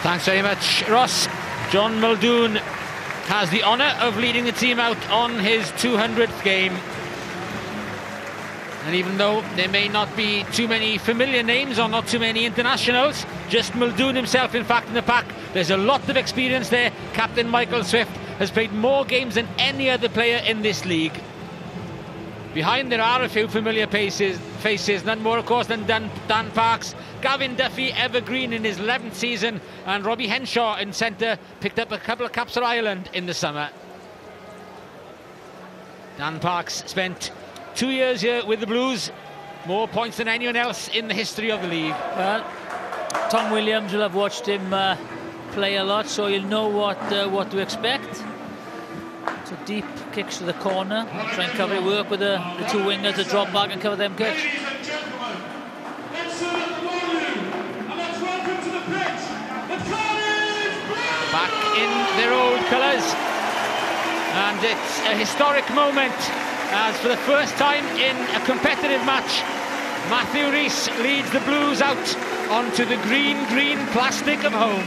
Thanks very much, Ross. John Muldoon has the honour of leading the team out on his 200th game. And even though there may not be too many familiar names or not too many internationals, just Muldoon himself, in fact, in the pack, there's a lot of experience there. Captain Michael Swift has played more games than any other player in this league. Behind there are a few familiar faces, none more of course than Dan Parks, Gavin Duffy, evergreen in his 11th season, and Robbie Henshaw in centre, picked up a couple of caps for Ireland in the summer. Dan Parks spent 2 years here with the Blues, more points than anyone else in the history of the league. Well, Tom Williams will have watched him play a lot, so you'll know what to expect. So deep kicks to the corner, try and cover it, work with the two wingers to drop back and cover them kicks. Back in their old colours, and it's a historic moment as for the first time in a competitive match, Matthew Rees leads the Blues out onto the green plastic of home.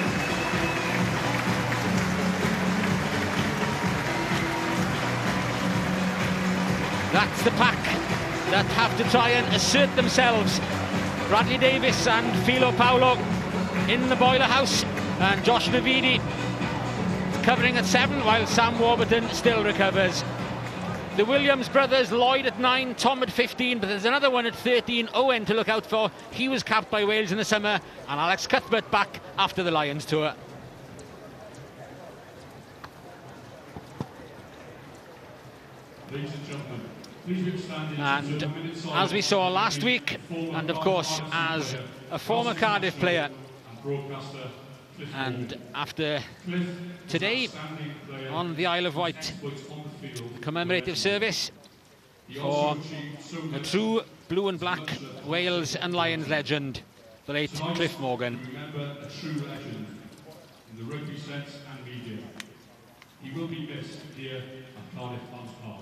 That's the pack that have to try and assert themselves. Bradley Davis and Philo Paulo in the boiler house, and Josh Navidi covering at 7 while Sam Warburton still recovers. The Williams brothers, Lloyd at 9, Tom at 15, but there's another one at 13, Owen, to look out for. He was capped by Wales in the summer, and Alex Cuthbert back after the Lions tour. Ladies and gentlemen, please withstand and as we saw last week, and of course as a former Cardiff player, and after today on the Isle of Wight, commemorative service for a true blue and black Wales and Lions legend, the late Cliff Morgan. Remember a true legend in the rugby sense and media. He will be missed here at Cardiff Arms Park.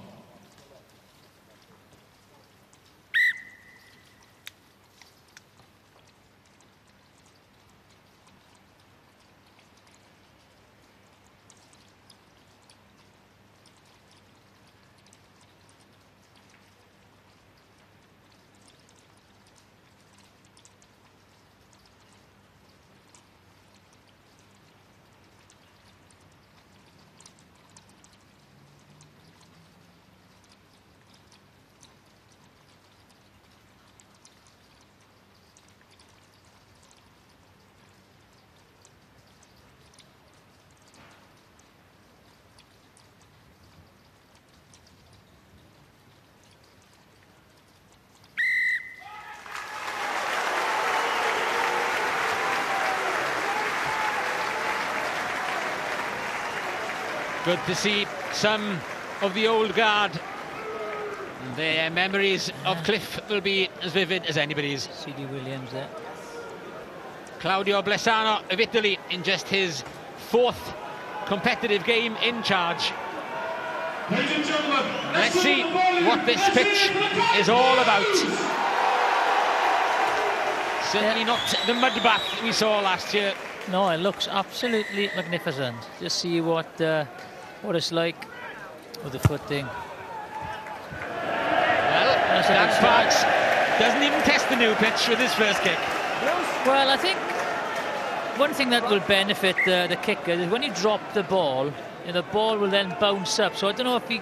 Good to see some of the old guard. Their memories of Cliff will be as vivid as anybody's. C.D. Williams there. Claudio Blesano of Italy in just his 4th competitive game in charge. Ladies and gentlemen, let's see what this pitch is all about. Certainly not the mud bath we saw last year. No, it looks absolutely magnificent. Just see what it's like with the footing. Well, Dan Parks doesn't even test the new pitch with his first kick. Well, I think one thing that will benefit the kicker is when you drop the ball, the ball will then bounce up. So I don't know if he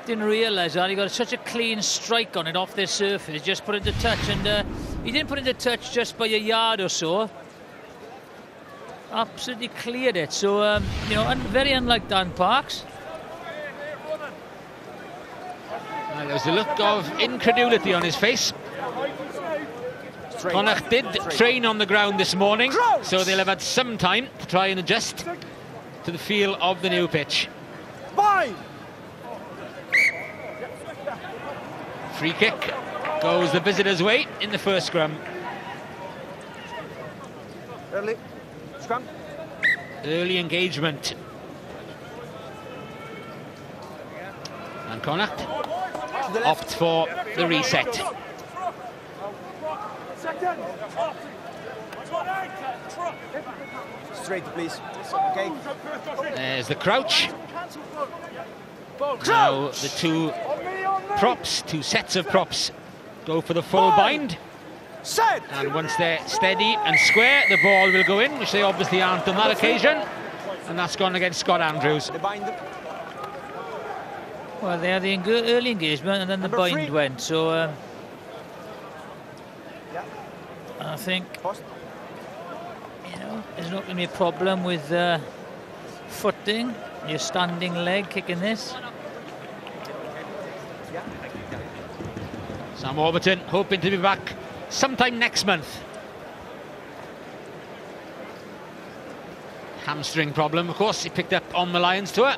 didn't realise that. He got such a clean strike on it off this surface, just put it into touch, and he didn't put it into touch just by a yard or so. Absolutely cleared it. So, very unlike Dan Parks. Well, there's a look of incredulity on his face. Connacht did train on the ground this morning, so they'll have had some time to try and adjust to the feel of the new pitch. Free kick goes the visitors' way in the first scrum. Early engagement. And Connacht opts for the reset. Straight, please. Okay. There's the crouch. Now the two props, two sets of props, go for the full bind. Set. And once they're steady and square, the ball will go in, which they obviously aren't on that occasion. And that's gone against Scott Andrews. Well, they had the early engagement and then the bind went. So I think, you know, there's not going to be a problem with footing. Your standing leg kicking this. Sam Warburton hoping to be back sometime next month. Hamstring problem, of course, he picked up on the Lions tour.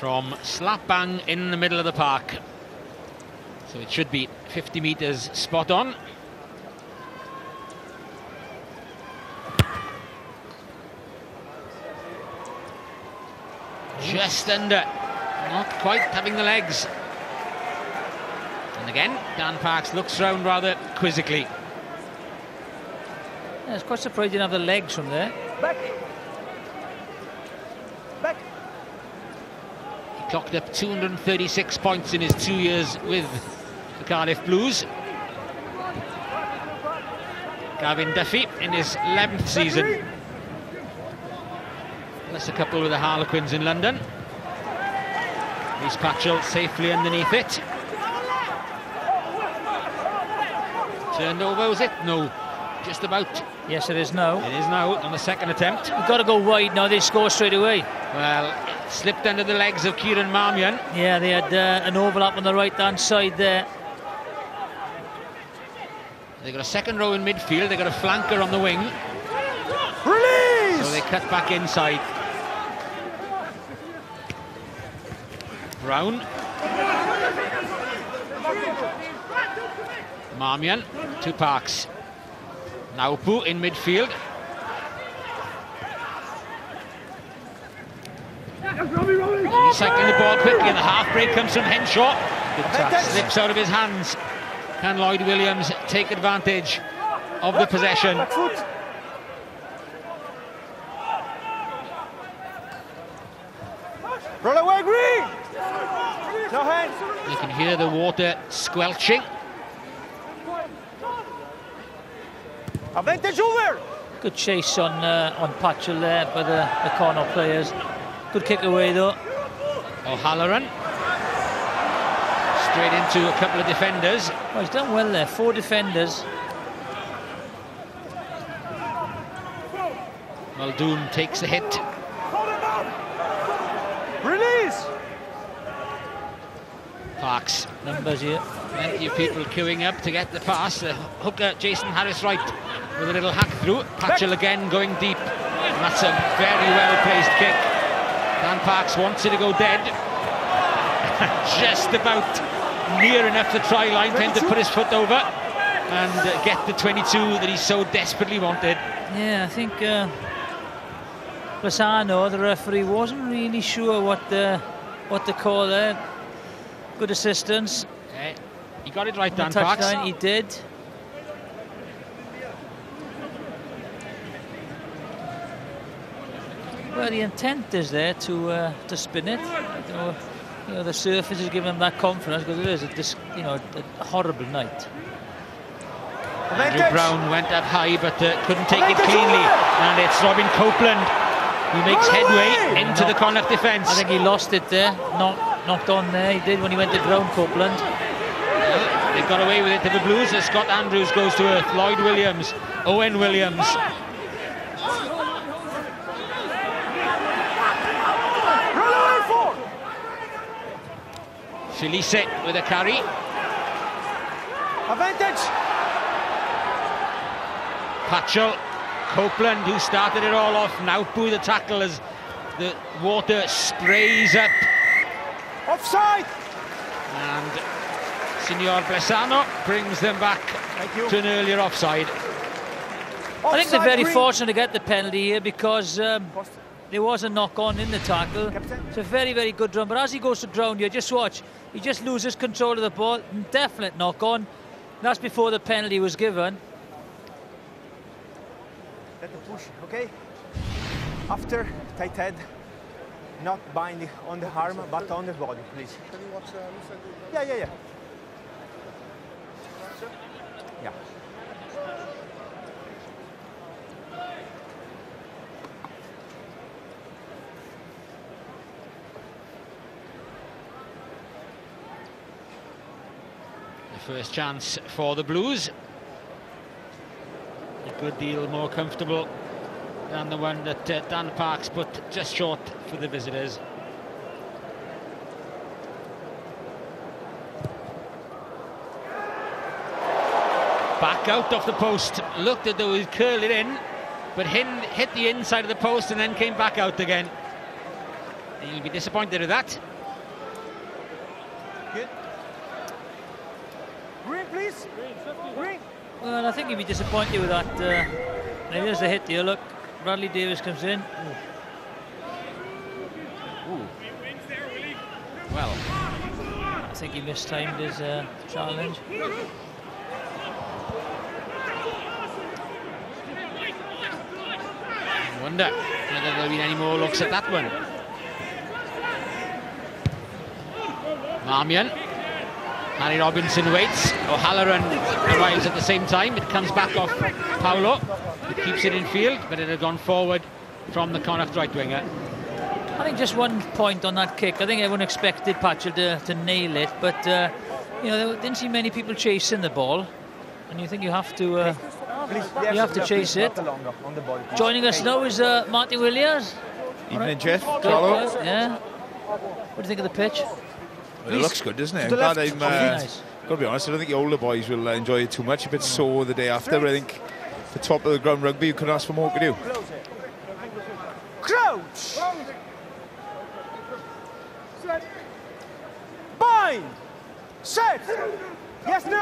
From slap bang in the middle of the park. So it should be 50 metres spot on. Just under, not quite having the legs. And again, Dan Parks looks round rather quizzically. Yeah, it's quite surprised he didn't have the legs from there. Back. Back. He clocked up 236 points in his 2 years with the Cardiff Blues. Gavin Duffy in his 11th season. Plus a couple with the Harlequins in London. Reece Patchell safely underneath it. Turned over, was it? No, just about. Yes, it is now. It is now on the second attempt. You've got to go wide now, they score straight away. Well, it slipped under the legs of Kieran Marmion. Yeah, they had an overlap on the right-hand side there. They've got a second row in midfield, they've got a flanker on the wing. Release! So they cut back inside. Brown. Marmion to Parks. Naupu in midfield. Recycling the ball quickly, and the half break comes from Henshaw. Good touch, slips out of his hands. Can Lloyd Williams take advantage of the possession? Roll away, Green! No hands. You can hear the water squelching. Advantage over! Good chase on Patchell there by the Connacht players. Good kick away though. O'Halloran. Straight into a couple of defenders. Oh, he's done well there, 4 defenders. Muldoon takes the hit. Release! Parks. Numbers here. Plenty of people queuing up to get the pass. The hooker, Jason Harris-Wright, with a little hack through. Patchell again going deep. And that's a very well-placed kick. Dan Parks wants it to go dead. Just about near enough the try line, trying to put his foot over and get the 22 that he so desperately wanted. Yeah, I think Lozano, the referee, wasn't really sure what the call there. Good assistance. Okay. He got it right, Dan Parks. Parks. He did. Well, the intent is there to spin it. You know, the surface is giving him that confidence because it is a horrible night. Andrew Brown went up high but couldn't take it cleanly, and it's Robin Copeland who makes headway into the Connacht defence. I think he lost it there, knocked on there. He did when he went to ground, Copeland. Well, they've got away with it to the Blues as Scott Andrews goes to earth. Lloyd Williams, Owen Williams. Felice with a carry. Advantage! Patchell, Copeland, who started it all off. Naupu the tackle as the water sprays up. Offside! And Signor Blesano brings them back to an earlier offside. I think they're very green. fortunate to get the penalty here because there was a knock-on in the tackle. It's a very, very good run. But as he goes to ground here, just watch. He just loses control of the ball. Definite knock-on. That's before the penalty was given. Let the push, okay? After, tight head. Not binding on the arm, but on the body, please. Can you watch Yeah. Yeah. The first chance for the Blues. A good deal more comfortable than the one that Dan Parks put just short for the visitors. Back out of the post, looked as though he'd curl it in, but hit the inside of the post and then came back out again. He'll be disappointed with that. Good. Green, please. Green. Well, I think he'd be disappointed with that. There's the hit here, look. Bradley Davis comes in. Ooh. Well, I think he mistimed his challenge. I wonder whether there'll be any more looks at that one. Marmion. Harry Robinson waits. O'Halloran arrives at the same time. It comes back off Paolo. It keeps it in field, but it had gone forward from the Connacht right winger. I think just one point on that kick. I think everyone expected Patchell to nail it, but you know, there didn't see many people chasing the ball, and you think you have to chase it. Joining us now is Marty Williams. Evening, Jeff. Good, Carlo. good, yeah. What do you think of the pitch? Well, it looks good, doesn't it? To the I'm left. glad Nice. got to be honest, I don't think the older boys will enjoy it too much. A bit sore the day after, but I think the top of the ground rugby, you couldn't ask for more, could you? Crouch. Bind. Set. Yes, 9.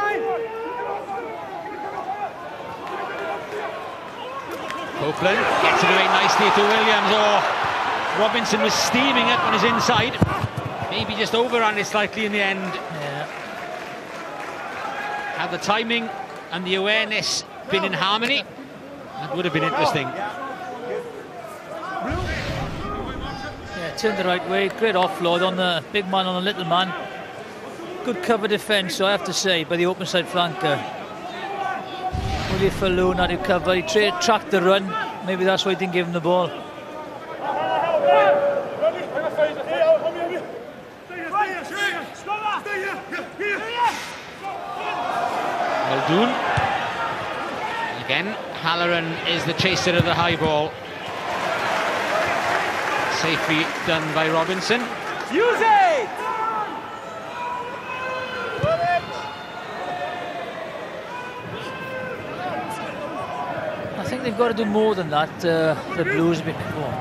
Copeland gets it away nicely to Williams. Oh, Robinson was steaming up on his inside. Maybe just overran it slightly in the end. Yeah. Had the timing and the awareness been in harmony, that would have been interesting. Yeah, turned the right way. Great offload on the big man on the little man. Good cover defence, so I have to say, by the open side flanker. Willie Falloon had to cover. He tracked the run. Maybe that's why he didn't give him the ball. Muldoon. Again, Halloran is the chaser of the high ball. Safely done by Robinson. Use it. I think they've got to do more than that, the Blues before.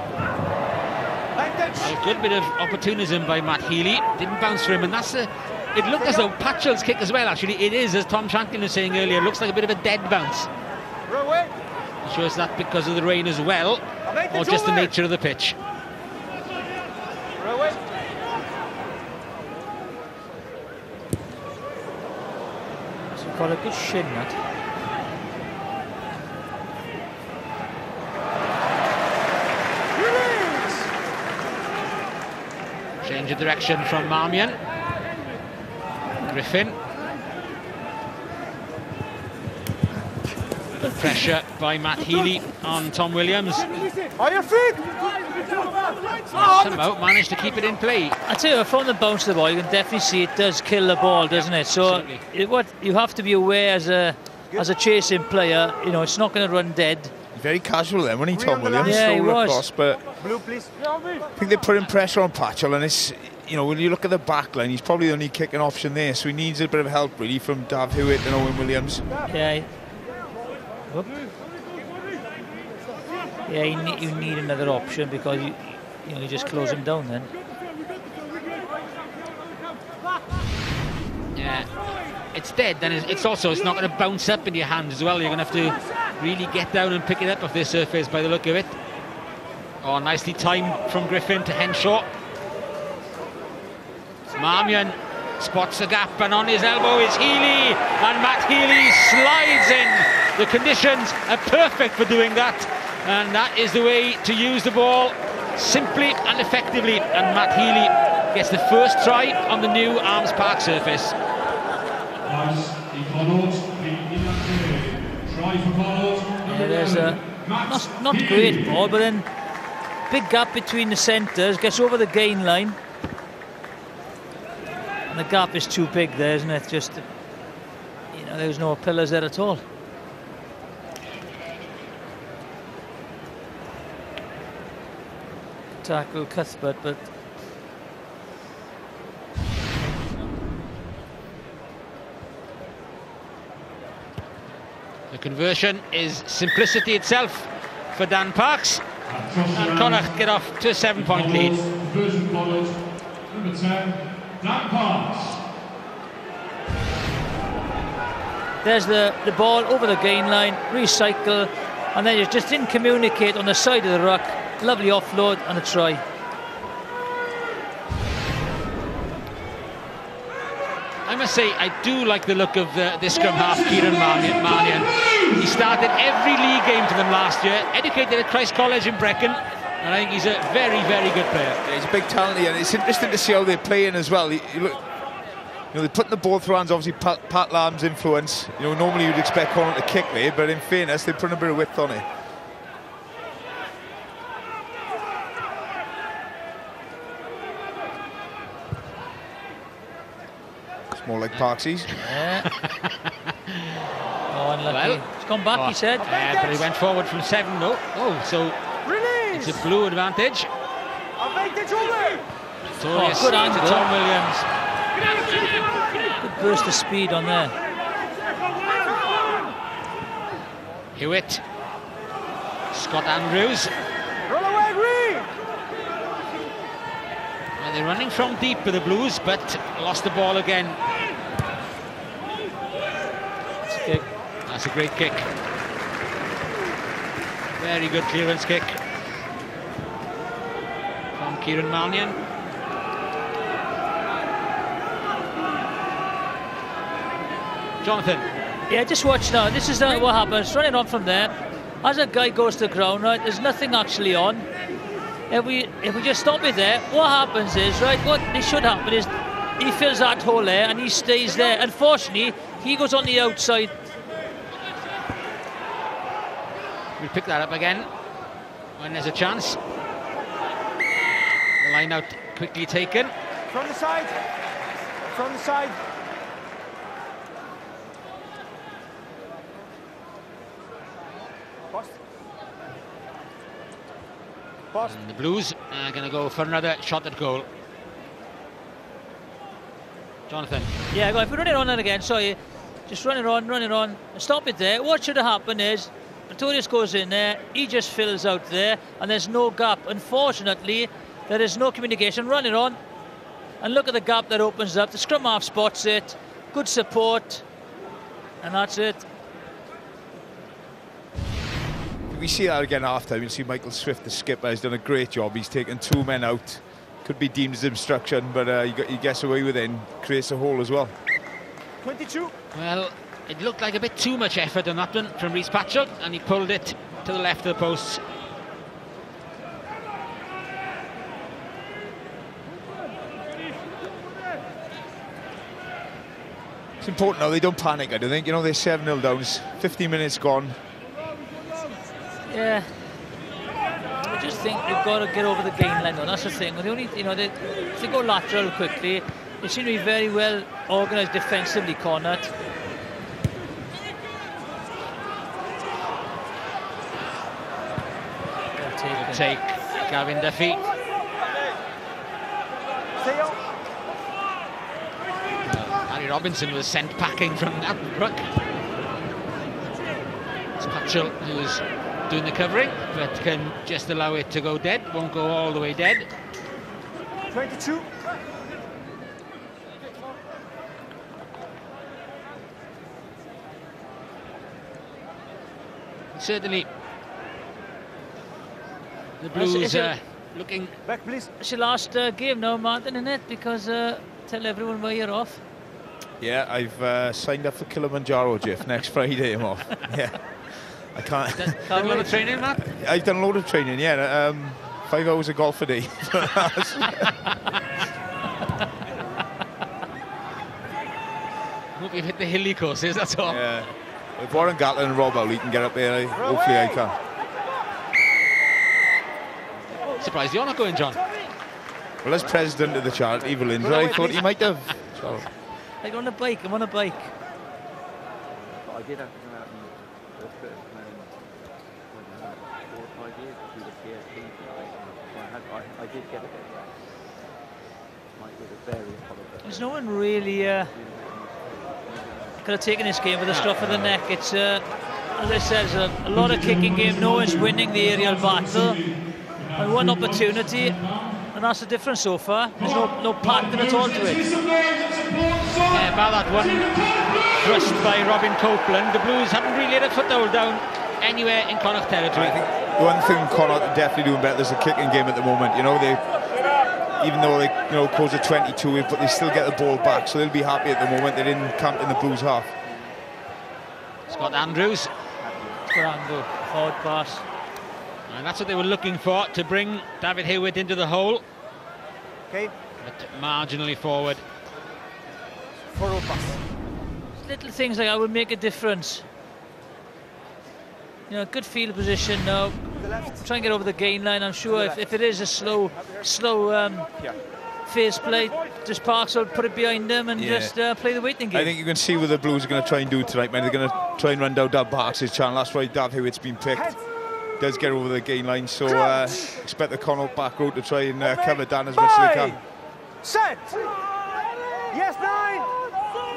A good bit of opportunism by Matt Healy. Didn't bounce for him, and that's it looked as though Patchell's kick as well, actually. It is, as Tom Shanklin was saying earlier, it looks like a bit of a dead bounce. I'm sure it's that because of the rain as well, or just the nature of the pitch. So got a good shin, that. Change of direction from Marmion. Griffin. Good pressure by Matt Healy on Tom Williams. On your feet. Somehow managed to keep it in play. I tell you, from the bounce of the ball, you can definitely see it does kill the ball, doesn't it? So what you have to be aware as a chasing player, you know, it's not going to run dead. Very casual then, wasn't he, Tom Williams? Yeah, he was. Across, but Blue, please. I think they're putting pressure on Patchell, and it's, you know, when you look at the back line, he's probably the only kicking option there, so he needs a bit of help really from Dav Hewitt and Owen Williams. Yeah. Whoop. Yeah, you need another option because you just close him down then. Yeah, it's dead. Then it's not going to bounce up in your hands as well. You're going to have to really get down and pick it up off this surface by the look of it. Oh, nicely timed from Griffin to Henshaw. Marmion spots the gap, and on his elbow is Healy, and Matt Healy slides in. The conditions are perfect for doing that, and that is the way to use the ball, simply and effectively. And Matt Healy gets the first try on the new Arms Park surface. Yeah, there's a not great ball, but then big gap between the centres, gets over the gain line. And the gap is too big there, isn't it? Just, you know, there's no pillars there at all. Tackle Cuthbert, but the conversion is simplicity itself for Dan Parks, and Connacht get off to a 7-point lead. Conversion followed. Number 10, Dan Parks. there's the ball over the gain line, recycle, and then you just didn't communicate on the side of the ruck. Lovely offload and a try. I must say, I do like the look of this scrum half, Kieran Marmion. He started every league game for them last year, educated at Christ College in Brecon, and I think he's a very, very good player. Yeah, he's a big talent here, and it's interesting to see how they're playing as well. You look, they're putting the ball through hands, obviously Pat Lamb's influence. Normally you'd expect Connacht to kick there, but in fairness, they're putting a bit of width on it. More like Parksies. Yeah. Oh, unlucky. Well, it's gone back, he said. Yeah, but he went forward from 7. No. Oh, so Release. it's a blue advantage. Advantage over. Victorious good to angle. Tom Williams. Good burst of speed on there. Hewitt. Scott Andrews. Roll away, Green. Well, they're running from deep with the Blues, but lost the ball again. It's a kick. That's a great kick. Very good clearance kick from Kieran Marmion. Jonathan. Yeah, just watch now. This is what happens. Running on from there. As a guy goes to the ground, right, there's nothing actually on. If we just stop it there, what happens is, right, what should happen is he fills that hole there and he stays there. Unfortunately, he goes on the outside. We'll pick that up again when there's a chance. The line out quickly taken. From the side. From the side. Post. And the Blues are going to go for another shot at goal. Jonathan. Yeah, if we run it on that again, sorry, just run it on, stop it there. What should have happened is, Pretorius goes in there, he just fills out there, and there's no gap. Unfortunately, there is no communication. Run it on, and look at the gap that opens up. The scrum half spots it, good support, and that's it. We see that again after. You'll see Michael Swift, the skipper, has done a great job. He's taken 2 men out. Could be deemed as obstruction, but he gets away with it and creates a hole as well. 22. Well, it looked like a bit too much effort on that one from Rhys Patchell, and he pulled it to the left of the posts. It's important now they don't panic, I don't think. They're 7-0 down, 15 minutes gone. Yeah, I just think they've got to get over the gain line though. That's the thing. They only, if they go lateral quickly, they seem to be very well organised defensively, Connacht. Good take, Gavin Duffy. Stay on. Harry Robinson was sent packing from that ruck. It's Patchell who's doing the covering, but can just allow it to go dead. Won't go all the way dead. 22. certainly the Blues looking... Back, please. It's your last game now, Martin, isn't it? Because tell everyone where you're off. Yeah, I've signed up for Kilimanjaro, Jeff. Next Friday I'm off. Yeah, I can't. Done a lot of training, Matt? I've done a load of training, yeah. 5 hours of golf a day. Hope you've hit the hilly courses, that's all. Yeah. If Warren Gatlin and Rob Howley can get up there, hopefully I can. Surprised you're not going, John. Well, as president of the charity, Valinda, I thought he might have. So. Like on a bike, I'm on a bike. I did have to come out and the first man in 4 or 5 years to do the PSP tonight. I did get a bit. Might be a very apologetic. There's no one really could have taken this game with a strap of the neck. It's, as I said, it's a lot of kicking game. No one's winning the aerial battle. And one opportunity, and that's the difference so far. There's no pattern at all to it. Yeah, by that one thrust by Robin Copeland, the Blues haven't really had a foothold down anywhere in Connacht territory. I think the one thing Connacht are definitely doing better is the kicking game at the moment. You know, even though they close at 22, but they still get the ball back, so they'll be happy at the moment. They're in camp in the Blues half. Scott Andrews. Scott Andrews, forward pass. And that's what they were looking for, to bring David Hewitt into the hole. Okay. But marginally forward. Forward pass. Little things like that would make a difference. You know, good field position now. Try and get over the gain line. I'm sure if it is a slow phase play, just Parks will put it behind them and just play the waiting game. I think you can see what the Blues are going to try and do tonight, man. They're going to try and run down Dad Parks' channel. That's why Dav Hewitt's been picked. Does get over the gain line, so expect the Connacht back row to try and cover Dan as much as they can. Set. Yes, 9.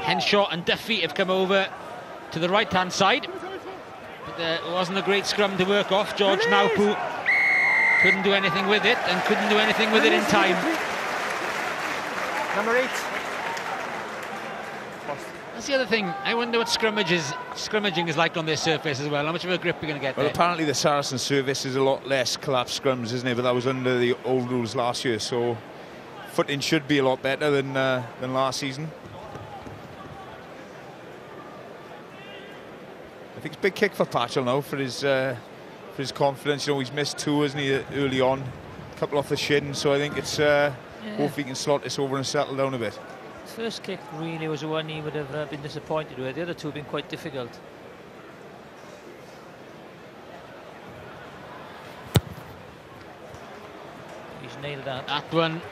Henshaw and Duffy have come over to the right-hand side. But there wasn't a great scrum to work off. George Naupu couldn't do anything with it, and couldn't do anything with it in time. Number 8. That's the other thing. I wonder what scrummaging is like on this surface as well. How much of a grip we're going to get Well, there. apparently the Saracen service is a lot less collapsed scrums, isn't it? But that was under the old rules last year, so footing should be a lot better than last season. I think it's a big kick for Patchell now for his confidence. You know, he's missed 2, hasn't he, early on, a couple off the shin. So I think it's hopefully he can slot this over and settle down a bit. First kick really was the one he would have been disappointed with. The other two have been quite difficult. He's nailed that. That one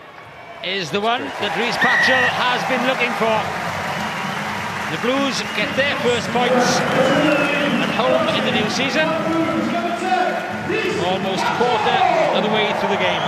is the one that Rhys Patchell has been looking for. The Blues get their first points at home in the new season. Almost quarter of the way through the game.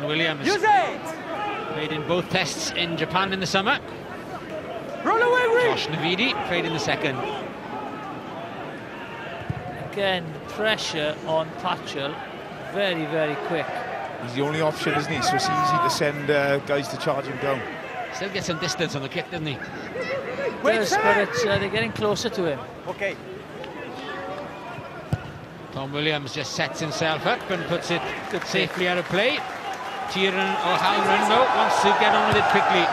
Williams played in both tests in Japan in the summer. Roll away, Josh Navidi played in the second. Again, pressure on Patchell, very, very quick. He's the only option, isn't he? So it's easy to send guys to charge him down. Still get some distance on the kick, doesn't he? Yes, but it's, they're getting closer to him. Okay. Tom Williams just sets himself up and puts it safely out of play. Tieran O'Halloran though wants to get on with it quickly.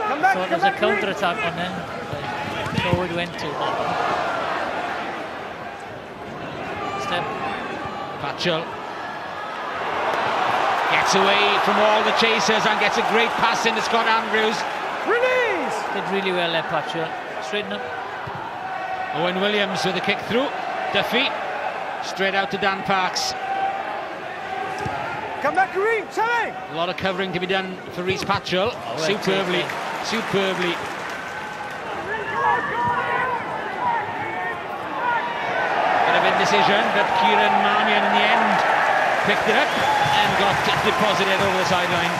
Come back, so there's a counter-attack on them. So it went to. Step. Patchell gets away from all the chasers and gets a great pass into Scott Andrews. Release! Did really well there, Patchell. Straighten up. Owen Williams with a kick through. Duffy straight out to Dan Parks. Come back, Kareem, 7! A lot of covering to be done for Rhys Patchell. Superbly. Bit of indecision, but Kieran Marmion in the end picked it up and got deposited over the sideline.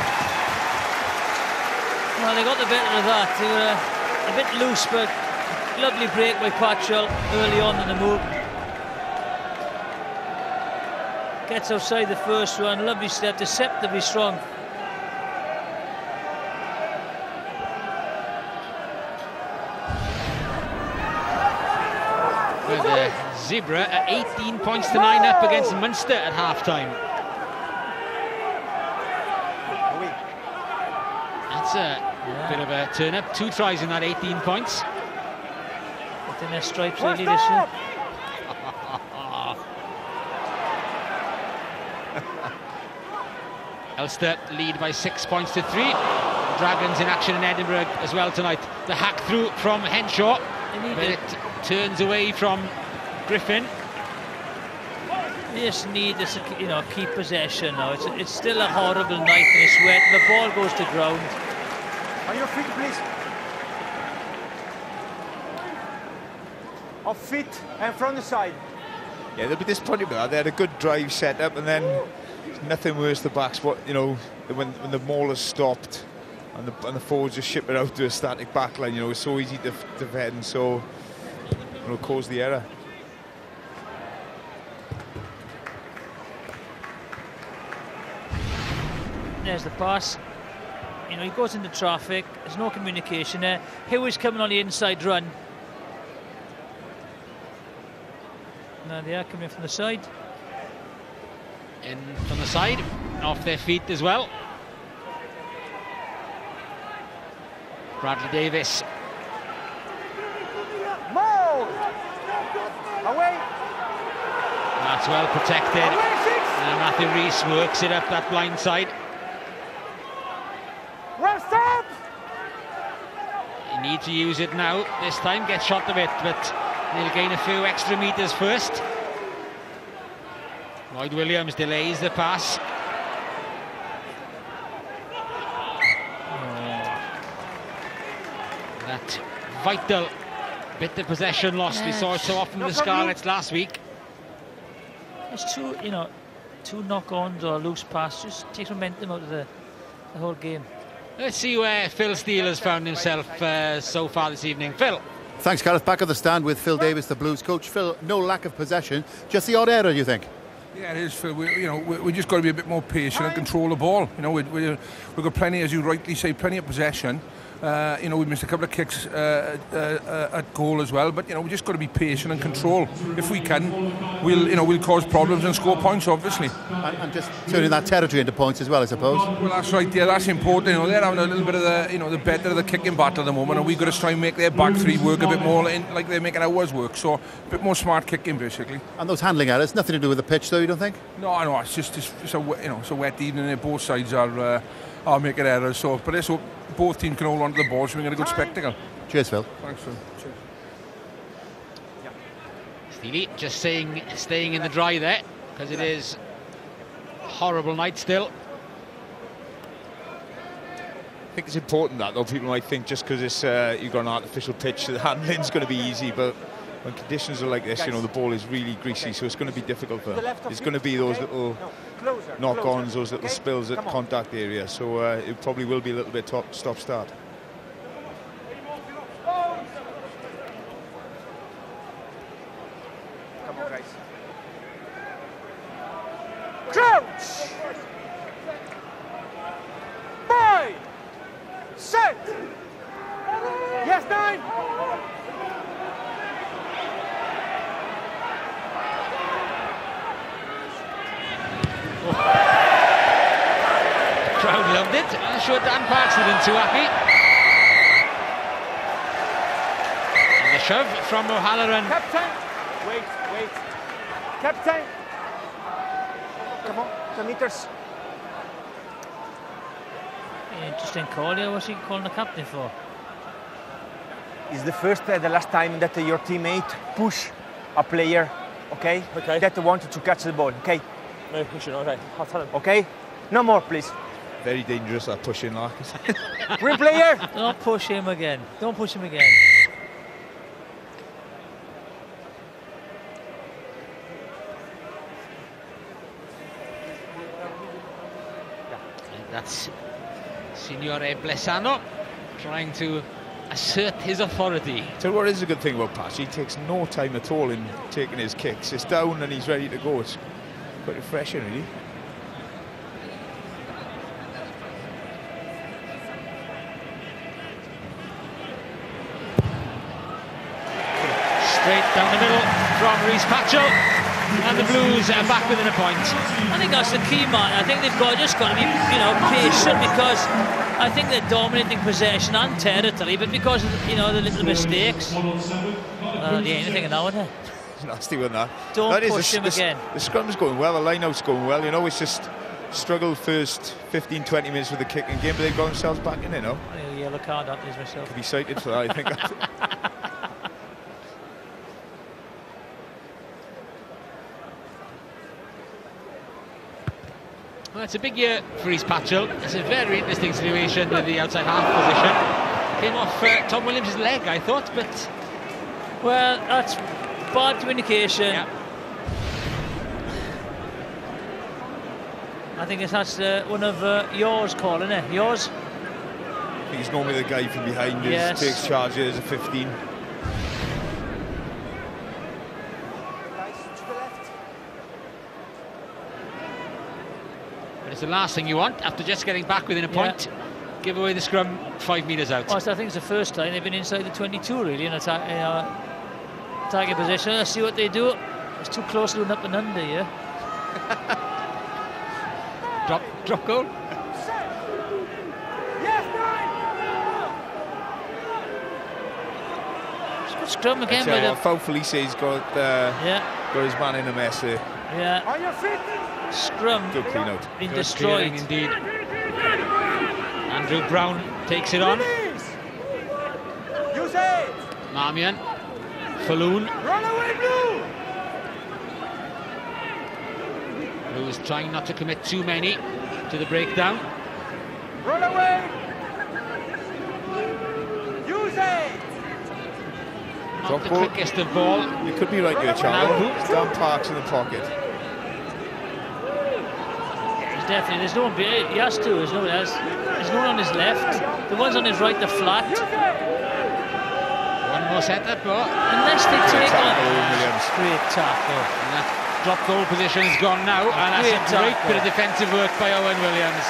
Well, they got the better of that. They were a bit loose, but lovely break by Patchell early on in the move. Gets outside the first one, lovely step, deceptively strong. With Zebra at 18 points to 9 up against Munster at half-time. That's a bit of a turn-up. 2 tries in that 18 points. Getting their stripes early this year. Ulster lead by 6 points to 3. Dragons in action in Edinburgh as well tonight. The hack through from Henshaw, but it turns away from Griffin. They just need this, keep possession now. It's still a horrible night and it's wet. The ball goes to ground. On your feet, please. Off feet and from the side. Yeah, they'll be disappointed with that. They had a good drive set up, and then nothing worse the backs. When the maul has stopped and the forwards just ship it out to a static backline, it's so easy to defend, so cause the error. There's the pass. He goes into traffic. There's no communication there. Hewitt's coming on the inside run. Now they are coming from the side. In from the side, off their feet as well. Bradley Davis. Move! Away! That's well protected. And Matthew Rees works it up that blind side. Well, stop! You need to use it now. This time, get shot of it, but they'll gain a few extra metres first. Lloyd Williams delays the pass. That vital bit of possession lost. We saw it so often in the Scarlets last week. It's two knock-ons or loose passes. Just takes momentum out of the whole game. Let's see where Phil Steele has found himself so far this evening. Phil. Thanks, Cardiff. Back at the stand with Phil Davis, the Blues coach. Phil, no lack of possession, just the odd error, you think? Yeah, it is, Phil. We just got to be a bit more patient and control the ball. We've got plenty, as you rightly say, plenty of possession. We missed a couple of kicks at goal as well, but we just got to be patient and control. If we can, we'll cause problems and score points, obviously. And just turning that territory into points as well, I suppose. Well, that's right. Yeah, that's important. They're having a little bit of the better of the kicking battle at the moment, and we've got to try and make their back three work a bit more like they're making ours work. So a bit more smart kicking, basically. And those handling errors, nothing to do with the pitch, though, you don't think? No, it's just it's a wet evening. Both sides are making errors. So, but let's hope both teams can hold on to the ball so we get a good spectacle. Cheers, Phil. Thanks, Phil. Cheers. Steely just staying in the dry there, because it is a horrible night still. I think it's important that, though. People might think just because it's you've got an artificial pitch, the handling's going to be easy, but when conditions are like this, the ball is really greasy, so it's going to be difficult for them. It's going to be those little knock-ons, those little spills at contact area, so it probably will be a little bit stop-start. Come on, guys. Crouch! Boy! Set! Yes, 9! Crowd loved it. I'm sure Dan Parks isn't too happy. And the shove from O'Halloran. Captain! Wait. Captain! Come on, the meters. Interesting call here. What's he calling the captain for? It's the first and the last time that your teammate push a player, okay? That wanted to catch the ball, okay? No pushing, okay. I'll tell him. Okay? No more, please. Very dangerous, that pushing, like. Green player! Don't push him again. Don't push him again. That's Signore Blesano trying to assert his authority. So what is a good thing about Patch? He takes no time at all in taking his kicks. It's down and he's ready to go. It's quite refreshing, really. Straight down the middle from Rhys Patchell, and the Blues are back within a point. I think that's the key, man. I think they've just got to be, patient, because I think they're dominating possession and territory, but because of, the little mistakes. Anything an hour there. Nasty one, that. Don't push him again. The scrum's going well, the line-out's going well. It's just struggled first 15-20 minutes with the kicking game, but they've got themselves back in it, I need a yellow card on this myself. Could be cited for that, I think. Well, it's a big year for Rhys Patchell. It's a very interesting situation with the outside half position. Came off Tom Williams' leg, I thought, but... Well, that's bad communication. Yeah. I think that's one of yours calling it. Yours? I think he's normally the guy from behind who takes charge here as a 15. It's the last thing you want after just getting back within a point. Give away the scrum 5 metres out. Well, so I think it's the first time they've been inside the 22 really in attacking position. Let's see what they do. It's too close to an up and under here. Drop goal. It's a good scrum again by the... Foul Felice's got his man in a mess there. Yeah. On your feet. Scrum good clean out. Been destroyed indeed. Andrew Brown takes it on. Marmion, Falloon. Run away, Blue! Blues trying not to commit too many to the breakdown. Run away! Use it! Not the quickest of ball. You could be right here, Charlie. Dan Parks in the pocket. Definitely, there's no one. He has to. There's no one else. There's no one on his left. The ones on his right, they're flat. One more set-up, unless they take on. Great tackle. And that drop goal position is gone now, and that's a great bit of defensive work by Owen Williams.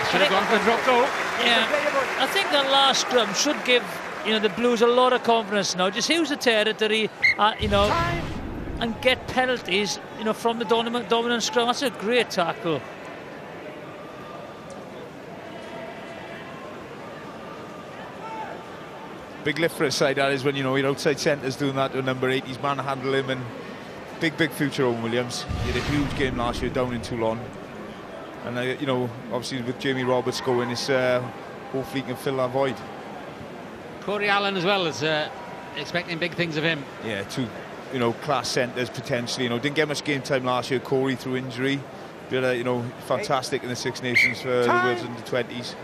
Should have gone for a drop goal. Yeah, I think the last scrum should give the Blues a lot of confidence now. Just use the territory, and get penalties, from the dominant scrum. That's a great tackle. Big lift for a side, that is, when your outside centre's doing that to number 8. He's manhandle him, and big future Owen Williams. He had a huge game last year down in Toulon, and obviously with Jamie Roberts going, it's hopefully he can fill that void. Corey Allen as well is expecting big things of him. Yeah, two class centres potentially. Didn't get much game time last year. Corey through injury, but fantastic in the Six Nations for the World's under-20s.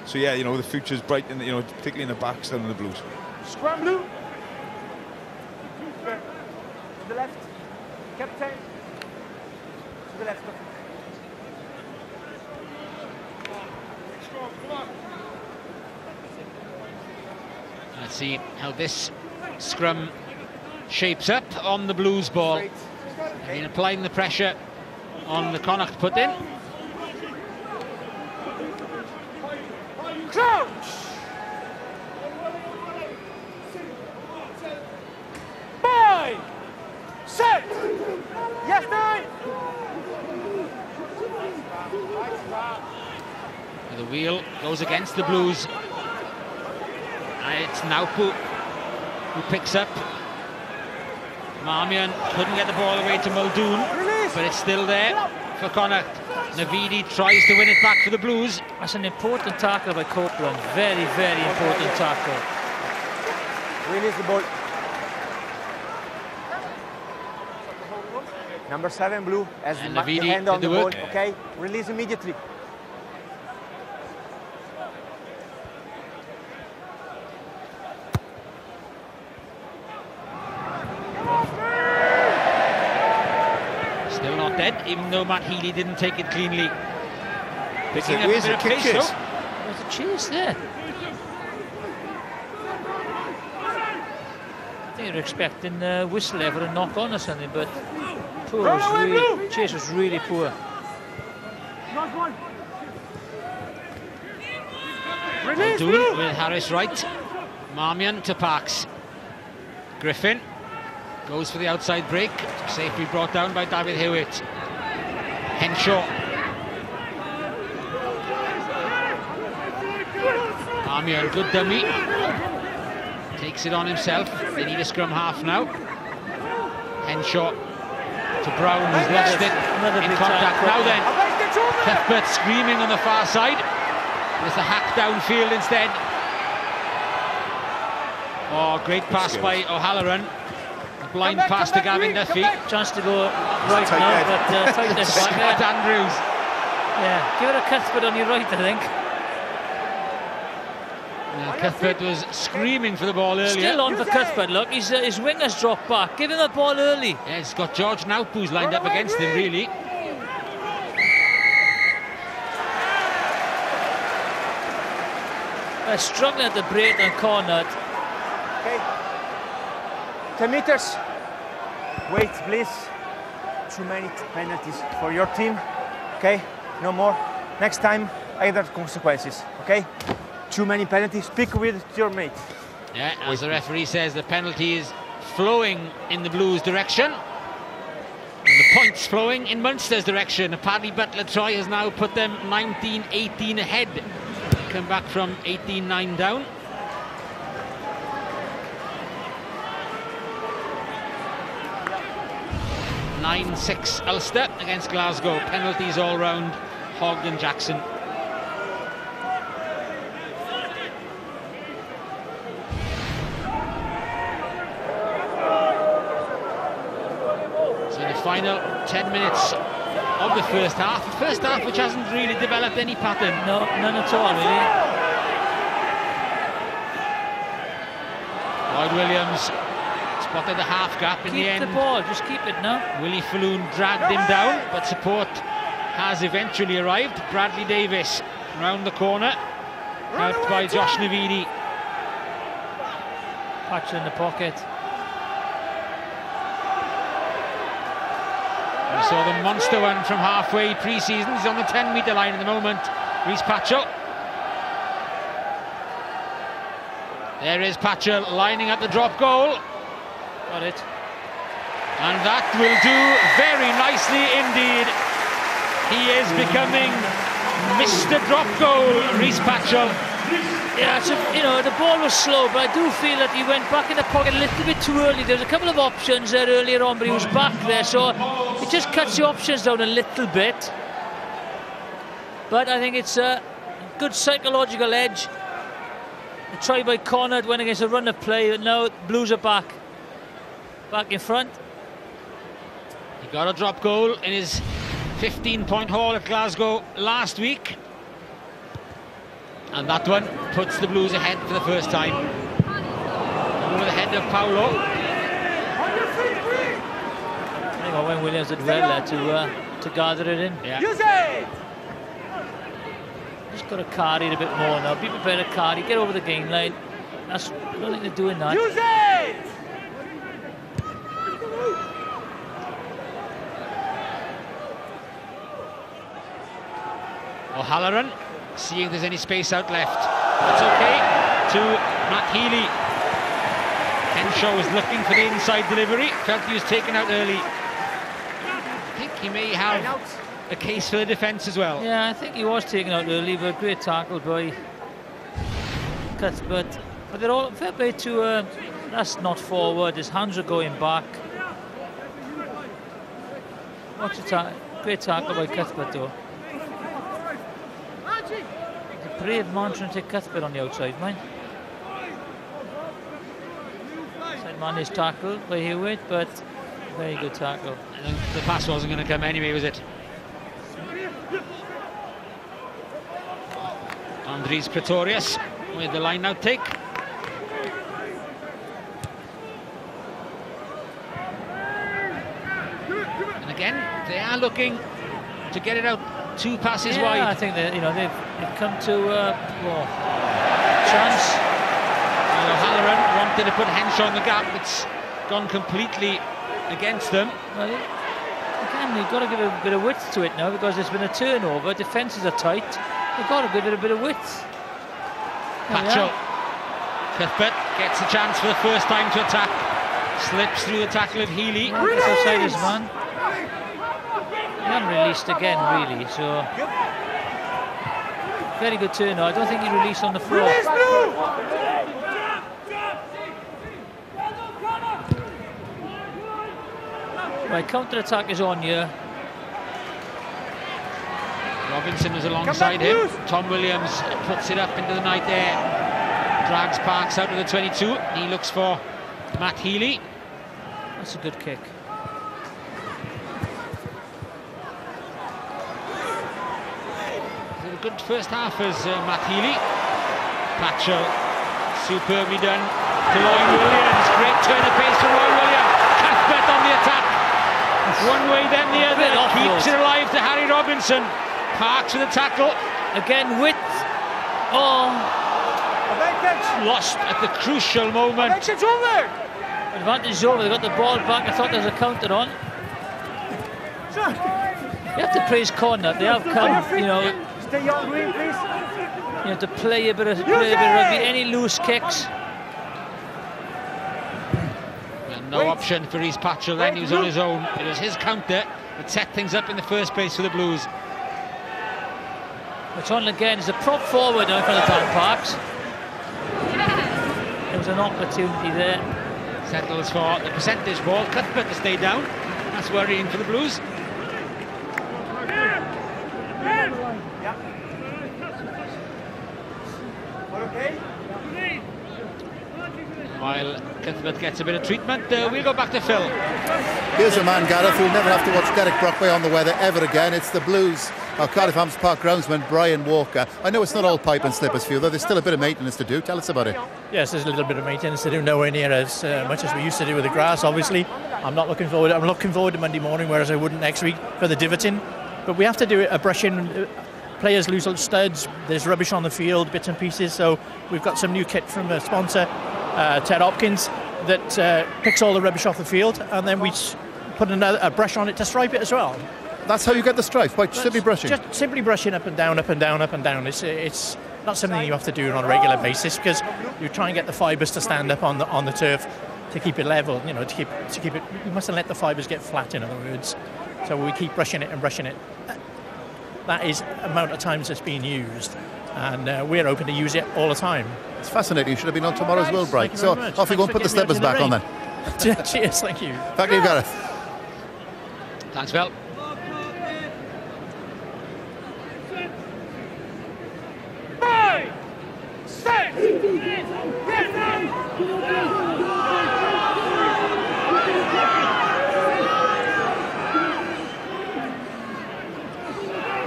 So yeah, the future's bright, in particularly in the backs down in the Blues. Scrum Blue. To the left, captain. To the left. Let's see how this scrum shapes up on the Blues ball. I mean, applying the pressure on the Connacht put in. Crouch! Boy! Set! Yes, nine! The wheel goes against the Blues. And it's Naupu who picks up. Marmion couldn't get the ball away to Muldoon, but it's still there for Connacht. Navidi tries to win it back for the Blues. That's an important tackle by Copeland. Very, very important tackle. Release the ball. Number 7, Blue, has the hand on the ball. Okay, release immediately. Still not dead. even though Matt Healy didn't take it cleanly. Picking up a Where's bit the of kick pace, chase? though. There's a chase there. I think you're expecting a whistle there for a knock on or something, but chase was really poor. Muldoon with Harris right. Marmion to Parks. Griffin goes for the outside break. Safely brought down by David Hewitt. Henshaw. Marmion, good dummy. Takes it on himself. They need a scrum half now. Henshaw to Brown, who's lost it in contact. Now then, Cuthbert screaming on the far side. There's a hack downfield instead. Oh, great pass by O'Halloran. A blind pass to Gavin Duffy. Chance to go right now, but tightness back. Scott Andrews. Yeah, give it a Cuthbert on your right, I think. Cuthbert was screaming for the ball earlier. Still on for Cuthbert, look, his wingers dropped back. Give him the ball early. Yeah, it's got George Naupu's lined up against him, really. They're struggling at the break on Connacht. Okay. 10 meters. Wait, please. Too many penalties for your team. Okay, no more. Next time, either consequences. Okay. Too many penalties. Speak with your mate. Yeah, as the referee says, the penalty is flowing in the Blues' direction. And the points flowing in Munster's direction. A Paddy Butler try has now put them 19-18 ahead. Come back from 18-9 down. (9-6) Ulster against Glasgow. Penalties all round. Hogg and Jackson. So the final 10 minutes of the first half. The first half which hasn't really developed any pattern. No, none at all, really. Lloyd Williams spotted the half gap in the end. Keep the ball, just keep it now. Willie Falloon dragged him down, but support has eventually arrived. Bradley Davis round the corner, helped by Josh Navidi. Patch in the pocket. We saw the monster one from halfway pre-season. He's on the 10-metre line at the moment. Rhys Patchell. There is Patchell lining up the drop goal. Got it. And that will do very nicely indeed. He is becoming Mr. Drop Goal, Rhys Patchell. Yeah, so, you know, the ball was slow, but I do feel that he went back in the pocket a little bit too early. There was a couple of options there earlier on, but he was back there, so it just cuts the options down a little bit. But I think it's a good psychological edge. A try by Connacht went against a run of play, but now Blues are back in front. He got a drop goal in his 15-point haul at Glasgow last week. And that one puts the Blues ahead for the first time. Over the head of Paulo. I think Owen Williams did well there to gather it in. Yeah. Just got to carry it a bit more now. Be prepared to carry, get over the game line. I don't think they're doing that. O'Halloran, seeing if there's any space out left. That's okay. To Matt Healy. Henshaw was looking for the inside delivery. Felt he was taken out early. I think he may have a case for the defence as well. Yeah, I think he was taken out early, but great tackle by Cuthbert. But they're all fair play to. That's not forward. His hands are going back. Watch the great tackle by Cuthbert though. A brave man trying to take Cuthbert on the outside, man. Side man is tackled by Hewitt, but very good tackle. And the pass wasn't going to come anyway, was it? Andries Pretorius with the line out take. And again, they are are looking to get it out 2 passes yeah, wide. I think that they've come to chance. O'Halloran wanted to put Henshaw in the gap. It's gone completely against them. Well, again, they've got to give a bit of width to it now because there's been a turnover. Defences are tight. They've got to give it a bit of width. Patchell. Cuthbert gets a chance for the first time to attack. Slips through the tackle of Healy. Gets outside his man. He hasn't released again, really. So very good turn. I don't think he released on the floor. Right, counter-attack is on here. Robinson is alongside him. Tom Williams puts it up into the night there. Drags Parks out of the 22. He looks for Matt Healy. That's a good kick. A good first half as Matt Healy. Patchell, superbly done. To Roy Williams, great turn of pace from Roy Williams. Cuthbert on the attack. One way then the other. Keeps it alive to Harry Robinson. Parks with a tackle. Again, width. Oh. Lost at the crucial moment. Advantage is over. They got the ball back. I thought there was a counter on. You have to praise Connacht. They have come, Stay on green, please. To play a bit of rugby. Any loose kicks. And no option for Reece Patchell then. He was on his own. It was his counter that set things up in the first place for the Blues. It's on again. It's a prop forward now for the Dan Parks. There was an opportunity there. Settles for the percentage ball. Cuthbert to stay down. That's worrying for the Blues. While Cuthbert gets a bit of treatment, we'll go back to Phil. Here's a man, Gareth, who'll never have to watch Derek Brockway on the weather ever again. It's the Blues, Cardiff Arms Park groundsman Brian Walker. I know it's not all pipe and slippers for you, though there's still a bit of maintenance to do. Tell us about it. Yes, there's a little bit of maintenance to do, nowhere near as much as we used to do with the grass, obviously. I'm looking forward to Monday morning, whereas I wouldn't next week for the divoting. But we have to do a brushing. Players lose studs, there's rubbish on the field, bits and pieces, so we've got some new kit from the sponsor, Ted Hopkins, that picks all the rubbish off the field, and then we put a brush on it to stripe it as well. That's how you get the stripes, by simply brushing? Just simply brushing up and down, up and down, up and down. It's not something you have to do on a regular basis, because you try and get the fibres to stand up on the turf to keep it level, to keep it. You mustn't let the fibres get flat, in other words. So we keep brushing it and brushing it. That is the amount of times it's being used, and we're open to use it all the time. It's fascinating. You should have been on tomorrow's World Break. So off you go and put the slippers back on then. Cheers, thank you. Back to you, Gareth. Thanks, Phil.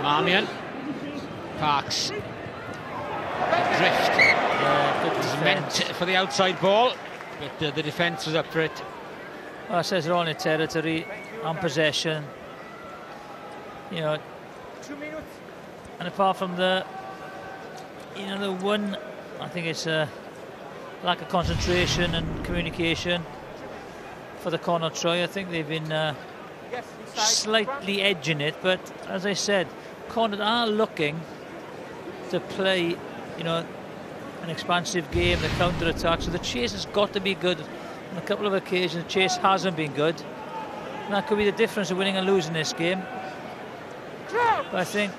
Marmion. Parks. Drift. It was meant for the outside ball, but the defence was up for it. Well, it says they're on their territory, on possession. 2 minutes. And apart from the one, I think it's a lack of concentration and communication for the Connacht try. I think they've been slightly edging it, but as I said, Connacht are looking to play, an expansive game, the counter-attack, so the chase has got to be good. On a couple of occasions, the chase hasn't been good. And that could be the difference of winning and losing this game. But I think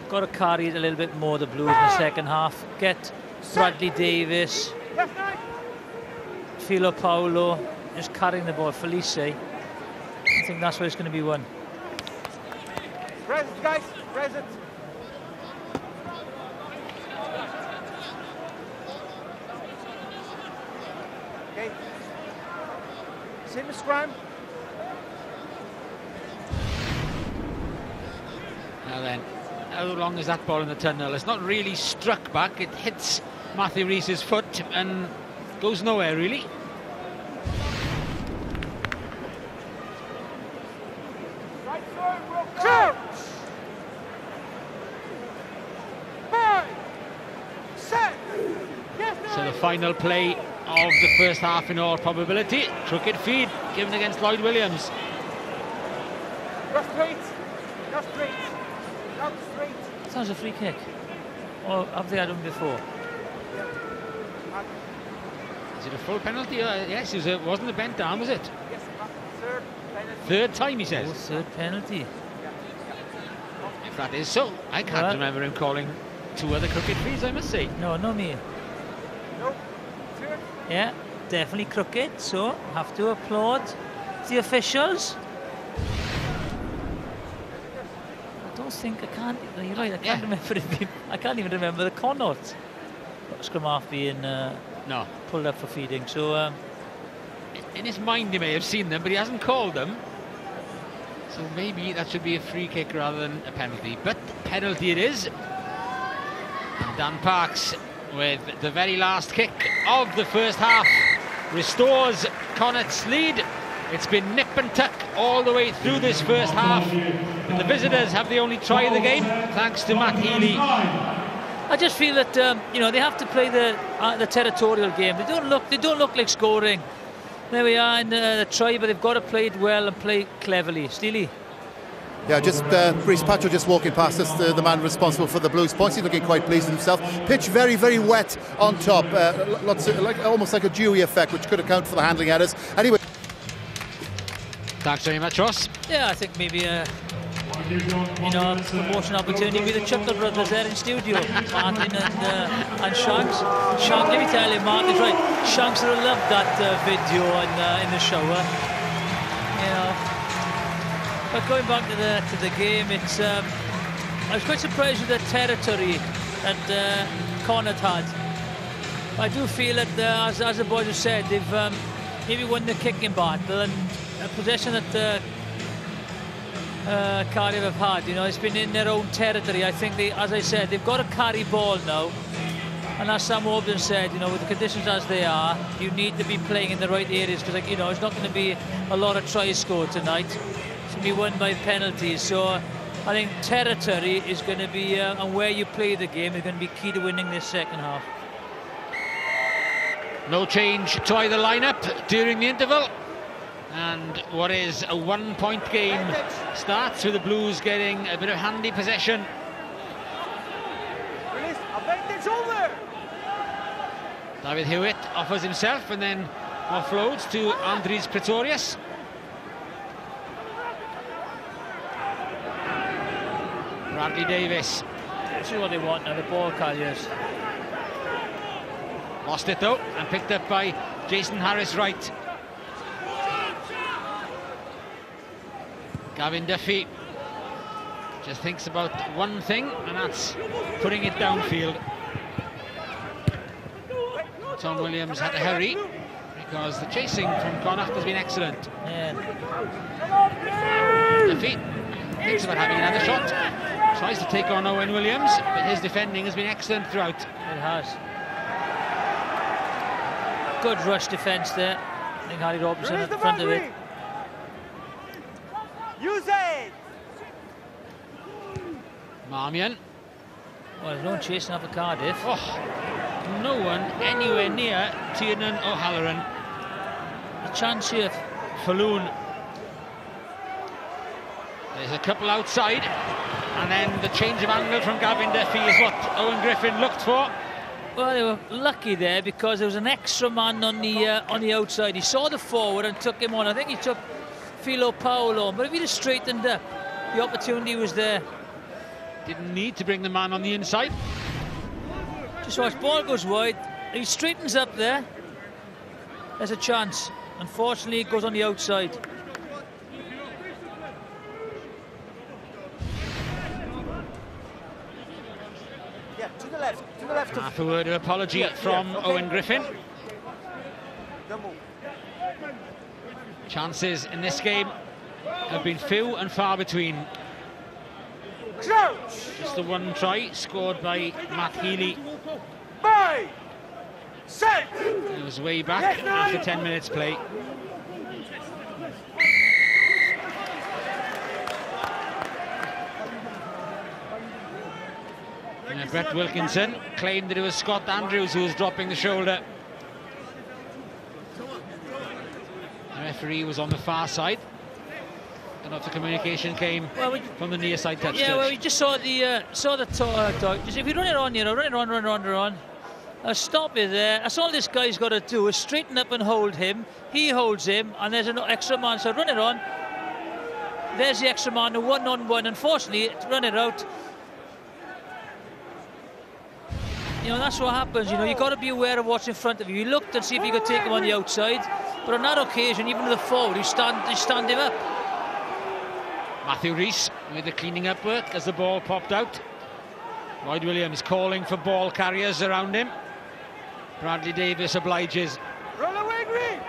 got to carry it a little bit more, the Blues, in the second half. Get Bradley Davis, Filo Paulo, just carrying the ball. Felice, I think that's where it's going to be won. Present, guys, present. Okay. Same as scrum. Now then, how long is that ball in the tunnel? It's not really struck back. It hits Matthew Reese's foot and goes nowhere, really. Right foot. So the final play of the first half in all probability. Crooked feed given against Lloyd Williams. Go straight. Go straight. Go straight. Sounds a free kick. Or have they had one before? Is it a full penalty? Yes, it wasn't a bent arm, was it? Yes, third penalty. Third time, he says. Oh, third penalty. If that is so, I can't remember him calling 2 other crooked feeds, I must say. No, not me. No. Third. Yeah, definitely crooked, so have to applaud the officials. I don't think, you're right, I can't remember it. I can't even remember the Connacht scrum half being pulled up for feeding. So in his mind he may have seen them, but he hasn't called them. So maybe that should be a free kick rather than a penalty. But penalty it is. And Dan Parks, with the very last kick of the first half, restores Connacht's lead. It's been nip and tuck all the way through this first half. But the visitors have the only try of the game, thanks to Matt Healy. I just feel that they have to play the territorial game. They don't look like scoring. There we are in the try, but they've got to play it well and play cleverly. Steely. Yeah, just Reece Patchell just walking past us, the man responsible for the Blues points. He's looking quite pleased with himself. Pitch very, very wet on top. Almost like a dewy effect, which could account for the handling errors. Anyway. Thanks very much, Ross. Yeah, I think maybe a promotion opportunity with the Chuckle brothers there in studio, Martin and Shanks. Shanks, let me tell you, Martin's right. Shanks would have loved that video in the shower. But going back to the game, it's I was quite surprised with the territory that Connacht had. I do feel that, as the boys have said, they've maybe won the kicking battle, and a possession that Cardiff have had, it's been in their own territory. I think as I said, they've got to carry ball now. And as Sam Obden said, with the conditions as they are, you need to be playing in the right areas, because it's not going to be a lot of tries scored tonight. It's going to be won by penalties. So I think territory is going to be, and where you play the game, is going to be key to winning this second half. No change to either lineup during the interval. And what is a 1-point game starts with the Blues getting a bit of handy possession. Release, advantage over. David Hewitt offers himself and then offloads to Andries Pretorius. Bradley Davis. See what they want now, the ball carriers. Lost it though, and picked up by Jason Harris-Wright. Gavin Duffy just thinks about one thing, and that's putting it downfield. Tom Williams had to hurry because the chasing from Connacht has been excellent. Yeah. Duffy thinks about having another shot, tries to take on Owen Williams, but his defending has been excellent throughout. It has. Good rush defence there. I think Harry Robinson at the front of it. Use it! Marmion. Well, there's no chasing after Cardiff. Oh, no one anywhere near Tiernan O'Halloran. A chance here. Falloon. There's a couple outside, and then the change of angle from Gavin Duffy is what Owen Griffin looked for. Well, they were lucky there because there was an extra man on the outside. He saw the forward and took him on. I think he took Philo Paolo, but if he'd have straightened up, the opportunity was there. Didn't need to bring the man on the inside. Just watch, ball goes wide, he straightens up there. There's a chance. Unfortunately, it goes on the outside. Yeah, to the left. Half a word of apology from Owen Griffin. Chances in this game have been few and far between. Just the one try scored by Matt Healy. It was way back after 10 minutes play. Brett Wilkinson claimed that it was Scott Andrews who was dropping the shoulder. The referee was on the far side. I don't know if the communication came from the near side touch. Yeah, well, we just saw the talk. Just if you run it on, run it on. Stop it there. That's all this guy's got to do is straighten up and hold him. He holds him, and there's an extra man. So run it on. There's the extra man, a one-on-one. Unfortunately, run it out. You know, that's what happens. You know, you've got to be aware of what's in front of you. You looked and see if you could take him on the outside, but on that occasion, even with the forward, you stand him up. Matthew Rees with the cleaning up work as the ball popped out. Lloyd Williams calling for ball carriers around him. Bradley Davis obliges. Roll away, Green.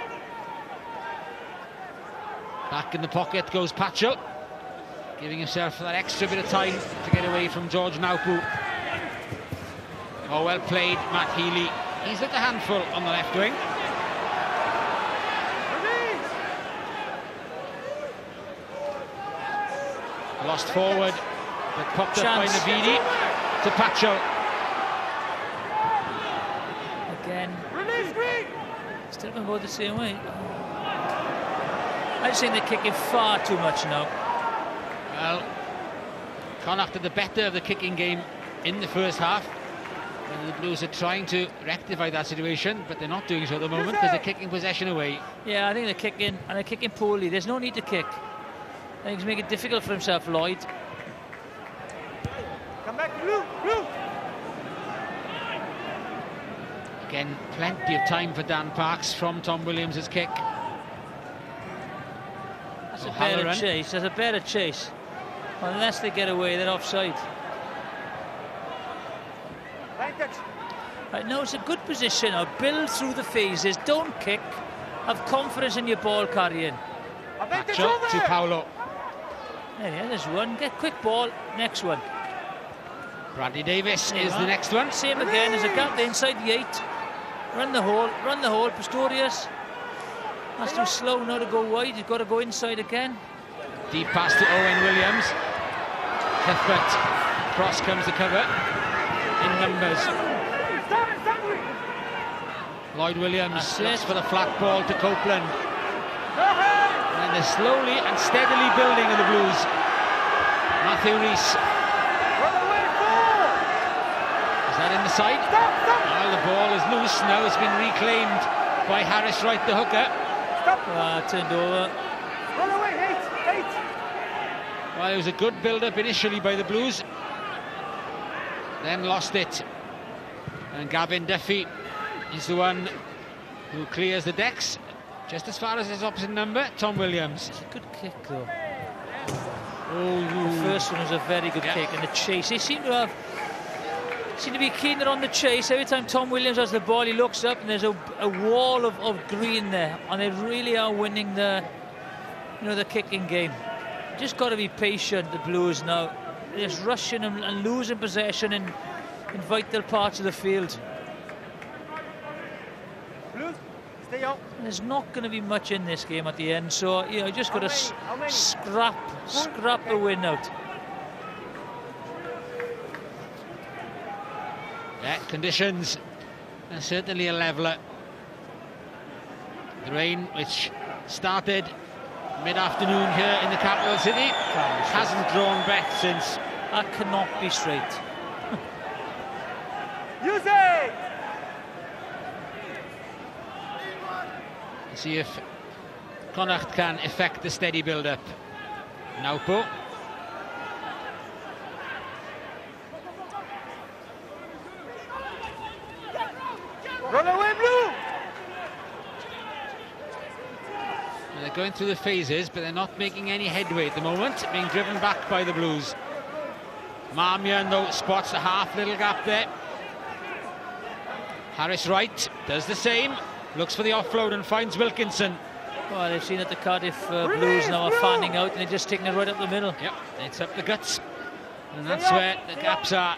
Back in the pocket goes Patchell, giving himself that extra bit of time to get away from George Naupu. Oh, well played, Matt Healy. He's at the handful on the left wing. Lost forward, but popped up by Navidi to Patchell. Again. Still going to go the same way. I just think they're kicking far too much now. Well, Connacht had the better of the kicking game in the first half. And the Blues are trying to rectify that situation, but they're not doing so at the moment because they're kicking possession away. Yeah, I think they're kicking, and they're kicking poorly. There's no need to kick. I think he's making it difficult for himself, Lloyd. Come back, Blue. Again, plenty of time for Dan Parks from Tom Williams' kick. That's a better chase. There's a better chase. Unless they get away, they're offside. Right, now it's a good position. Now build through the phases. Don't kick. Have confidence in your ball carrying. Patchell to Paolo. There's one. Get quick ball. Next one. Bradley Davis is the next one. Same again. There's a gap there inside the 8. Run the hole. Pistorius. That's too slow now to go wide. You've got to go inside again. Deep pass to Owen Williams. Cuthbert. Cross comes to cover. In numbers. Lloyd Williams looks for the flat ball to Copeland. And they're slowly and steadily building in the Blues. Matthew Rees. Is that in the side? Well, the ball is loose. Now it's been reclaimed by Harris Wright, the hooker. Turned over. Well, it was a good build-up initially by the Blues. Then lost it. And Gavin Duffy is the one who clears the decks. Just as far as his opposite number, Tom Williams. It's a good kick, though. The first one was a very good kick, and the chase. They seem to be keener on the chase. Every time Tom Williams has the ball, he looks up, and there's a wall of green there, and they really are winning the kicking game. Just got to be patient, the Blues now. They're just rushing and losing possession in vital parts of the field. Stay out. There's not going to be much in this game at the end, so you just got to scrap the win out. Yeah, conditions are certainly a leveller. The rain, which started mid-afternoon here in the capital city, hasn't drawn breath since. That cannot be straight. Use it! See if Connacht can effect the steady build-up. Naupo. Run away, Blue! They're going through the phases, but they're not making any headway at the moment, being driven back by the Blues. Marmion, though, spots the half little gap there. Harris Wright does the same, looks for the offload and finds Wilkinson. Well, they've seen that the Cardiff Blues now are fanning out, and they're just taking it right up the middle. Yep, it's up the guts, and that's where the gaps are.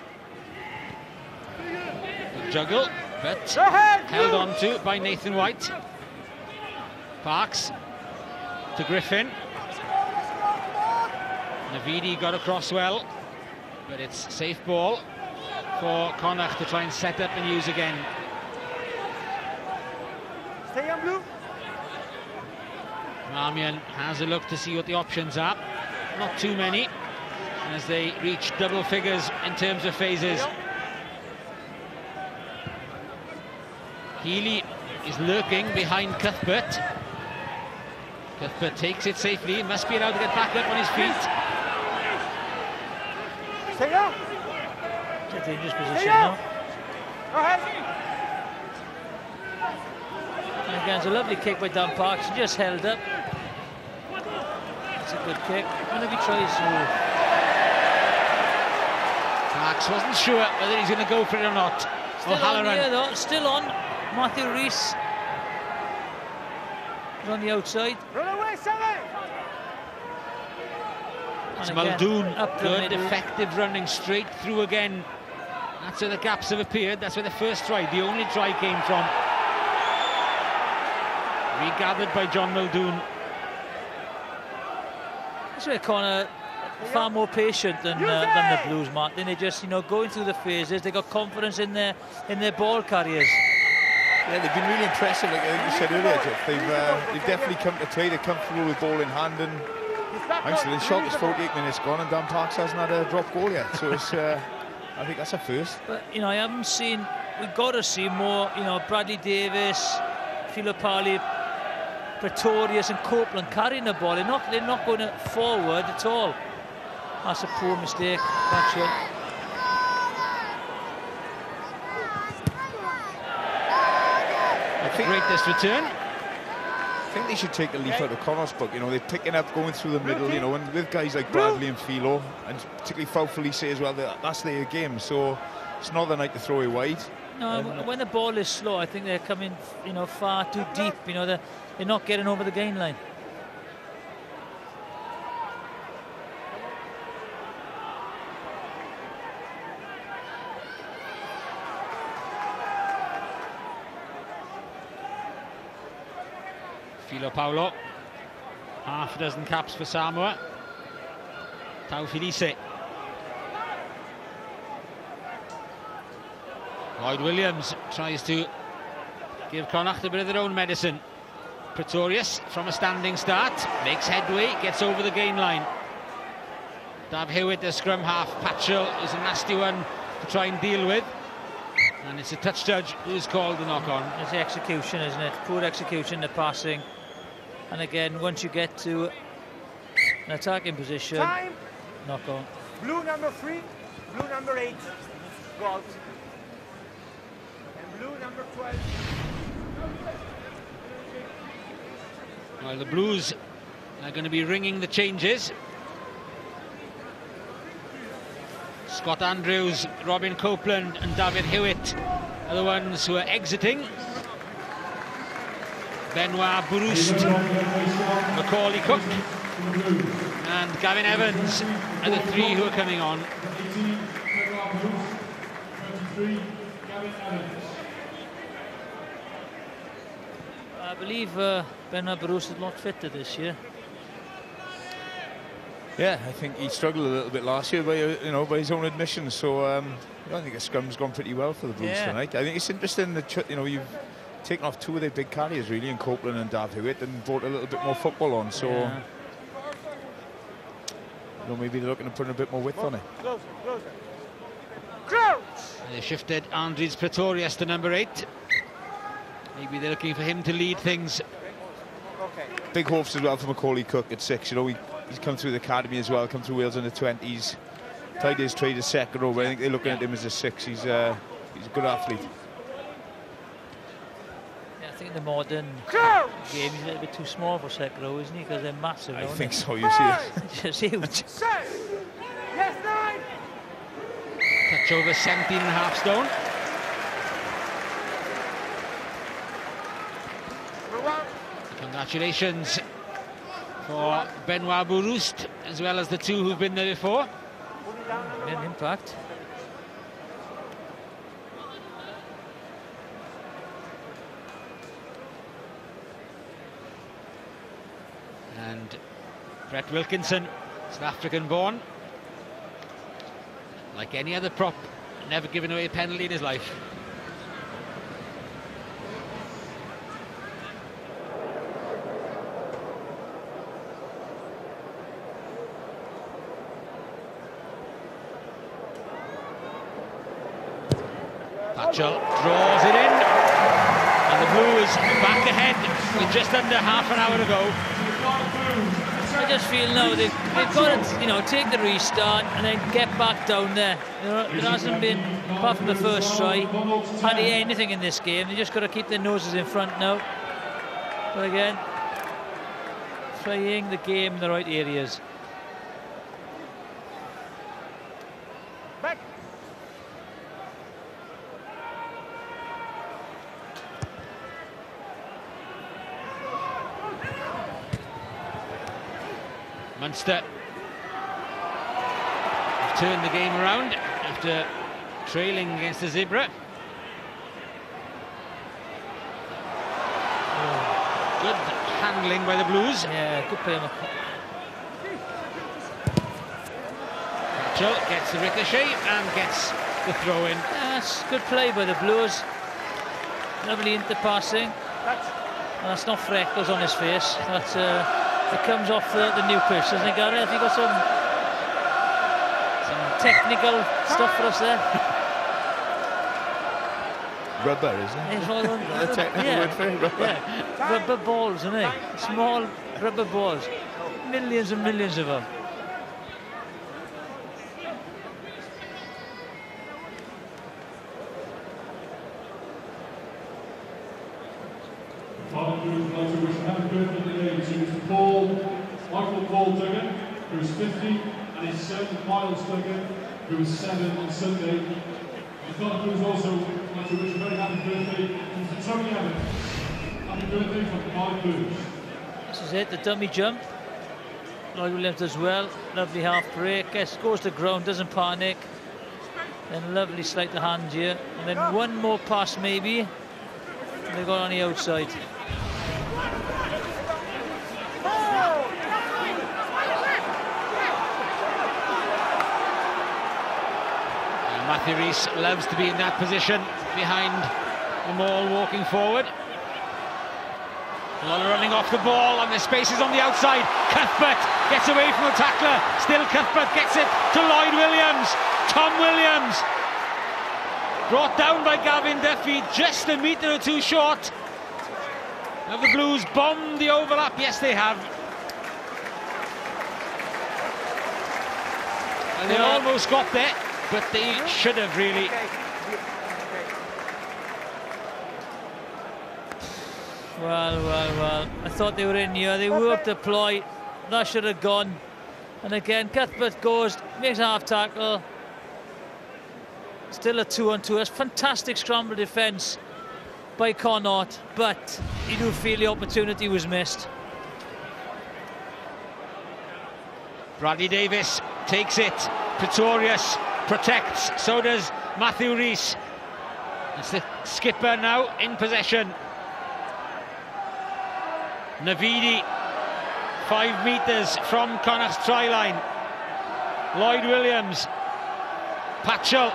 The juggle, but held on to by Nathan White. Parks to Griffin. Navidi got across well, but it's safe ball for Connacht to try and set up and use again. Stay on blue. Marmion has a look to see what the options are. Not too many, as they reach double figures in terms of phases. Healy is lurking behind Cuthbert. Cuthbert takes it safely, must be allowed to get back up on his feet. Stay up. It's a dangerous position now. Go ahead. And again, it's a lovely kick by Dan Parks. He just held up. It's a good kick. Whenever he tries to... Parks wasn't sure whether he's going to go for it or not. Still on here though, still on. Matthew Rees is on the outside. Run away, Sally. It's Muldoon, good, effective running straight through again. That's where the gaps have appeared. That's where the first try, the only try, came from. Regathered by John Muldoon. That's where Connor far more patient than the Blues, Martin. They just, going through the phases. They got confidence in their ball carriers. Yeah, they've been really impressive, like you said earlier, Jeff. They've definitely come to play. They're comfortable with ball in hand, and I'm still in shock. It's 48 minutes gone, and Dan Parks hasn't had a drop goal yet. So it's, I think that's a first. But I haven't seen. We've got to see more. Bradley Davis, Filipali, Pretorius, and Copeland carrying the ball. They're not going forward at all. That's a poor mistake, actually. Great this return. I think they should take a leaf out of Connacht's book. They're picking up, going through the middle, and with guys like Bradley and Philo, and particularly Fau Felice as well, that's their game. So it's not the night to throw it wide. No, when the ball is slow, I think they're coming, far too deep. They're not getting over the gain line. Filo Paulo, half a dozen caps for Samoa. Fau Felice. Lloyd Williams tries to give Connacht a bit of their own medicine. Pretorius from a standing start, makes headway, gets over the gain line. Dav Hewitt, the scrum half. Patchell is a nasty one to try and deal with. And it's a touch judge who's called the knock-on. It's the execution, isn't it? Poor execution, the passing. And again, once you get to an attacking position, knock on. Blue number 3, blue number 8, go out. And blue number 12. Well, the Blues are going to be ringing the changes. Scott Andrews, Robin Copeland and David Hewitt are the ones who are exiting. Benoit Broust, Macaulay Cook and Gavin Evans are the three who are coming on. I believe Benoit Broust is not fit to this year. Yeah, I think he struggled a little bit last year by his own admission. So I think the scrum's gone pretty well for the Blues tonight. I think it's interesting that you've taken off two of their big carriers really, in Copeland and Dav Hewitt, and brought a little bit more football on. So maybe they're looking to put a bit more width on it. They shifted Andres Pretorius to number 8. Maybe they're looking for him to lead things. Big hopes as well for Macaulay Cook at 6. He's come through the academy as well, come through Wales under 20s. Tied his trade as second row, but I think they're looking at him as a 6. He's a good athlete. Yeah, I think the modern game is a little bit too small for second row, isn't he? Because they're massive. I think so. You see it. Just huge. Yes, 9. Touch over 17.5 stone. Congratulations for Benoit Broust, as well as the two who've been there before. An impact. And Brett Wilkinson, South African born. Like any other prop never given away a penalty in his life. Patchell draws it in, and the Blues back ahead with just under half an hour to go. I just feel now they've got to, you know, take the restart and then get back down there. You know, there hasn't been, apart from the first try, hardly anything in this game. They just got to keep their noses in front now. But again, playing the game in the right areas. Munster have turned the game around after trailing against the Zebra. Good handling by the Blues. Yeah, good play. Joe gets the ricochet and gets the throw in. That's good play by the Blues. Lovely interpassing. That's not freckles on his face. That's it comes off the new pitch, doesn't it, Gareth? Have you got some technical stuff for us there? Rubber, isn't it? The technical word for it, rubber. Yeah. Rubber balls, isn't it? Small rubber balls. Millions and millions of them. Michael Paul Duggan, who was 50, and his son Miles Duggan, who was 7 on Sunday. The Connacht Blues also like to wish a very happy birthday to Tony Evans. Happy birthday from the Connacht Blues. This is it, the dummy jump. Lloyd Williams as well. Lovely half break. Goes to ground, doesn't panic. Then lovely sleight of hand here. And then one more pass maybe. And they got on the outside. Matthew Rees loves to be in that position behind the maul walking forward. All running off the ball and the spaces on the outside. Cuthbert gets away from the tackler. Still Cuthbert gets it to Lloyd Williams. Tom Williams brought down by Gavin Duffy, just a metre or two short. Have the Blues bombed the overlap? Yes, they have. And they almost got there, but they should have really. Well. I thought they were in here. They worked the ploy. That should have gone. And again, Cuthbert goes, makes a half tackle. Still a 2-on-2. That's fantastic scramble defence by Connacht, but you do feel the opportunity was missed. Bradley Davis takes it. Pretorius protects. So does Matthew Rees. It's the skipper now in possession. Navidi, 5 metres from Connacht's try line. Lloyd Williams, Patchell,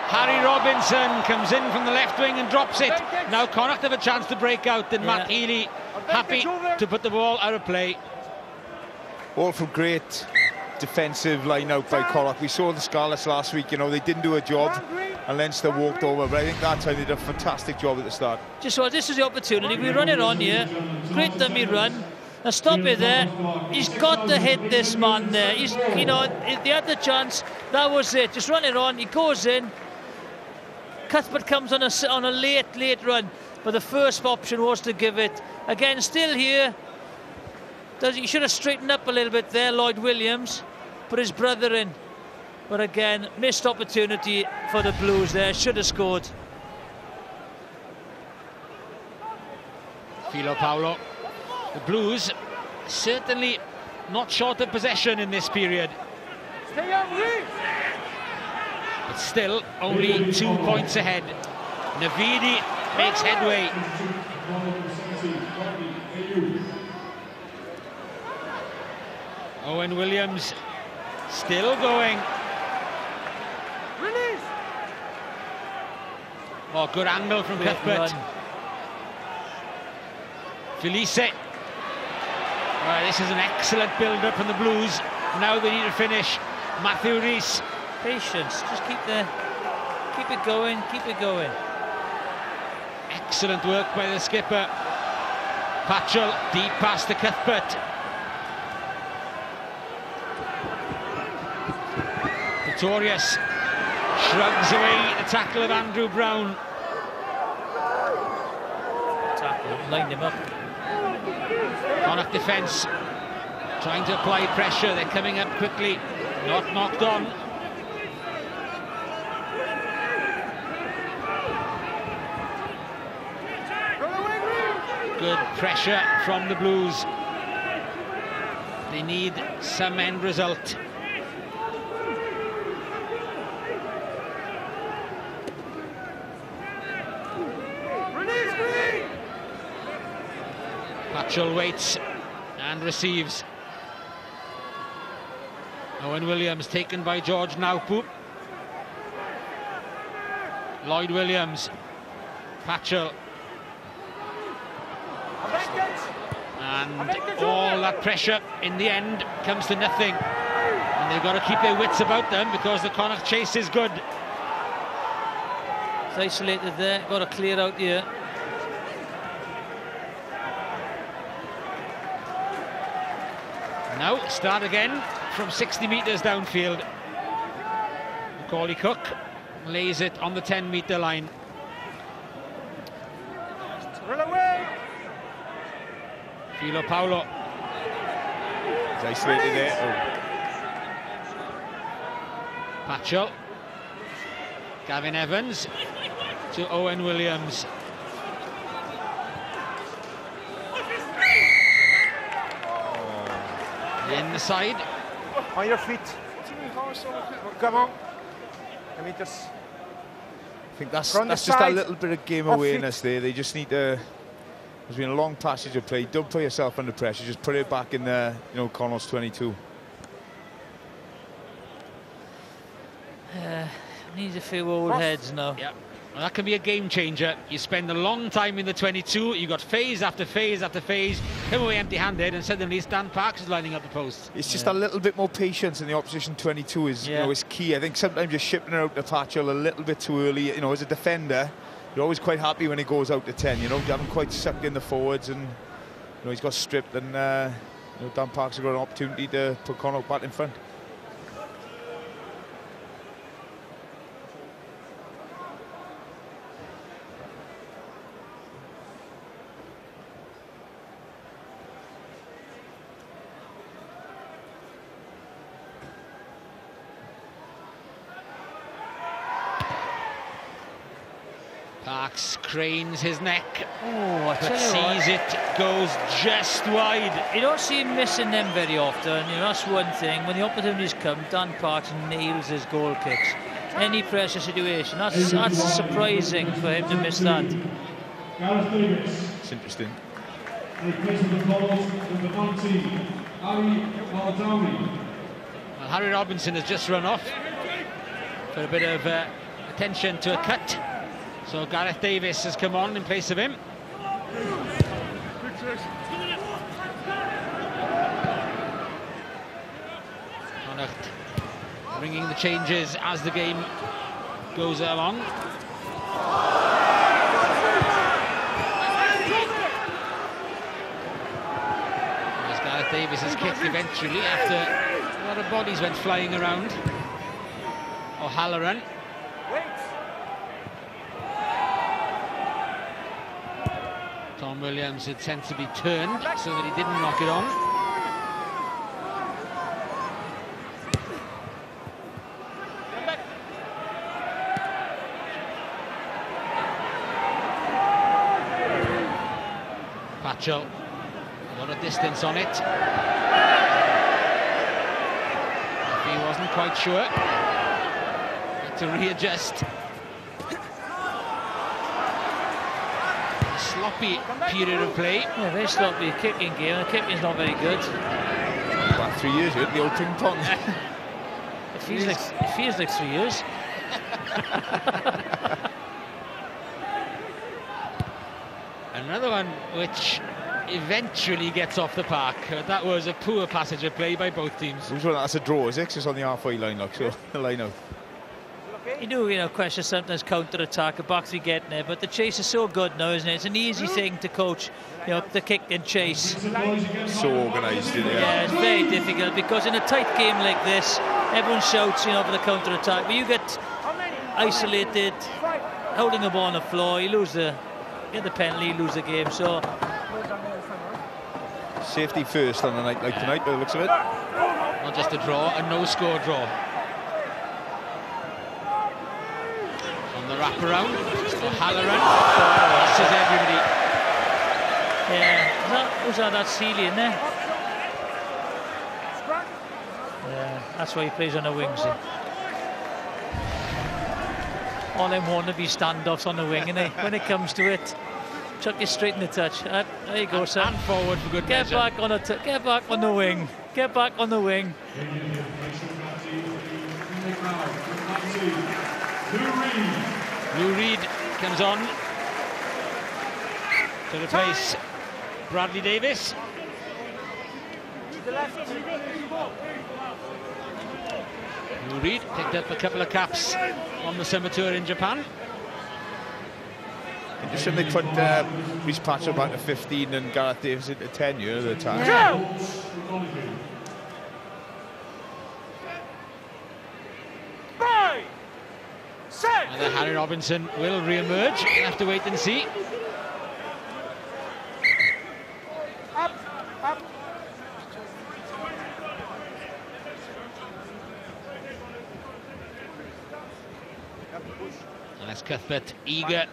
Harry Robinson comes in from the left wing and drops it. Now Connacht have a chance to break out, and Matt Healy happy to put the ball out of play. All from great defensive line out by Connacht. We saw the Scarlets last week, you know, they didn't do a job and Leinster walked over, but I think that time they did a fantastic job at the start. Just so this is the opportunity. We run it on here. Great dummy run. Now stop it there. He's got to hit this man there. He's, you know, they had the chance. That was it. Just run it on. He goes in. Cuthbert comes on a late run, but the first option was to give it. Again, still here. He should have straightened up a little bit there, Lloyd Williams. Put his brother in. But again, missed opportunity for the Blues there. Should have scored. Filo Paulo. The Blues certainly not short of possession in this period. But still only 2 points ahead. Navidi makes headway. Owen Williams still going. Oh, good angle from Cuthbert. Felice. This is an excellent build-up from the Blues. Now they need to finish. Matthew Rees. Patience. Just keep it going. Keep it going. Excellent work by the skipper. Patchell deep pass to Cuthbert. Pretorius shrugs away the tackle of Andrew Brown. Tackle, lined him up. Connacht defence trying to apply pressure. They're coming up quickly. Not knocked on. Good pressure from the Blues. They need some end result. Patchell waits and receives. Owen Williams taken by George Naupu. Lloyd Williams. Patchell. And all that pressure in the end comes to nothing. And they've got to keep their wits about them because the Connacht chase is good. It's isolated there, got to clear out here. Now start again from 60 metres downfield. Macaulay Cook lays it on the 10-metre line. Filo Paulo. He's isolated there. Patchell. Gavin Evans to Owen Williams. In the side. On your feet. Come on. Meters. I think that's just a little bit of game awareness there. They just need to. There's been a long passage of play. Don't put yourself under pressure. Just put it back in the, Connacht's 22. Needs a few old heads now. Yeah. Well, that can be a game changer. You spend a long time in the 22, you got phase after phase after phase, come away empty-handed, and suddenly Stan Parks is lining up the posts. It's just a little bit more patience in the opposition 22 is, is key. I think sometimes you're shipping it out to Patchell a little bit too early. As a defender, you're always quite happy when he goes out to 10. You haven't quite sucked in the forwards, and he's got stripped, and Dan Parks has got an opportunity to put Connacht back in front. Parks cranes his neck, but sees it goes just wide. You don't see him missing them very often. That's one thing. When the opportunities come, Dan Parks nails his goal kicks. Any pressure situation, that's surprising for him to miss that. It's interesting. Well, Harry Robinson has just run off for a bit of attention to a cut. So Gareth Davis has come on in place of him. Connacht bringing the changes as the game goes along. As Gareth Davis is kicked eventually after a lot of bodies went flying around. O'Halloran. Tom Williams had sensibly turned so that he didn't knock it on. Patchell, a lot of distance on it. He wasn't quite sure. Had to readjust. Sloppy period of play. Yeah, very sloppy kicking game. The kicking's not very good. About 3 years, the old ping pong. It feels like 3 years. Another one which eventually gets off the park. That was a poor passage of play by both teams. That's a draw, is it? 'Cause it's on the halfway line, like, so the line out. You do, question sometimes counter-attack, a back three getting there, but the chase is so good now, isn't it? It's an easy thing to coach, the kick and chase. So organised, isn't it? Yeah, it's very difficult because in a tight game like this, everyone shouts, for the counter-attack, but you get isolated, holding the ball on the floor, you get the penalty, you lose the game. So safety first on a night like tonight, by the looks of it. Not just a draw, a no-score draw. The wraparound, O'Halloran passes everybody. Yeah, was that Sealy in there? Yeah, that's why he plays on the wings. All them wannabe standoffs on the wing, innit? When it comes to it, chuck you straight in the touch. There you go, son. And forward for good measure. Get back on the wing. Get back on the wing. Lou Reed comes on to replace Bradley Davis. Lou Reed picked up a couple of caps on the summer tour in Japan. Interesting they put Rhys Patchell back to 15 and Gareth Davis into 10 at the time. Yeah. Whether Harry Robinson will re-emerge, we'll have to wait and see. Les Cuthbert eager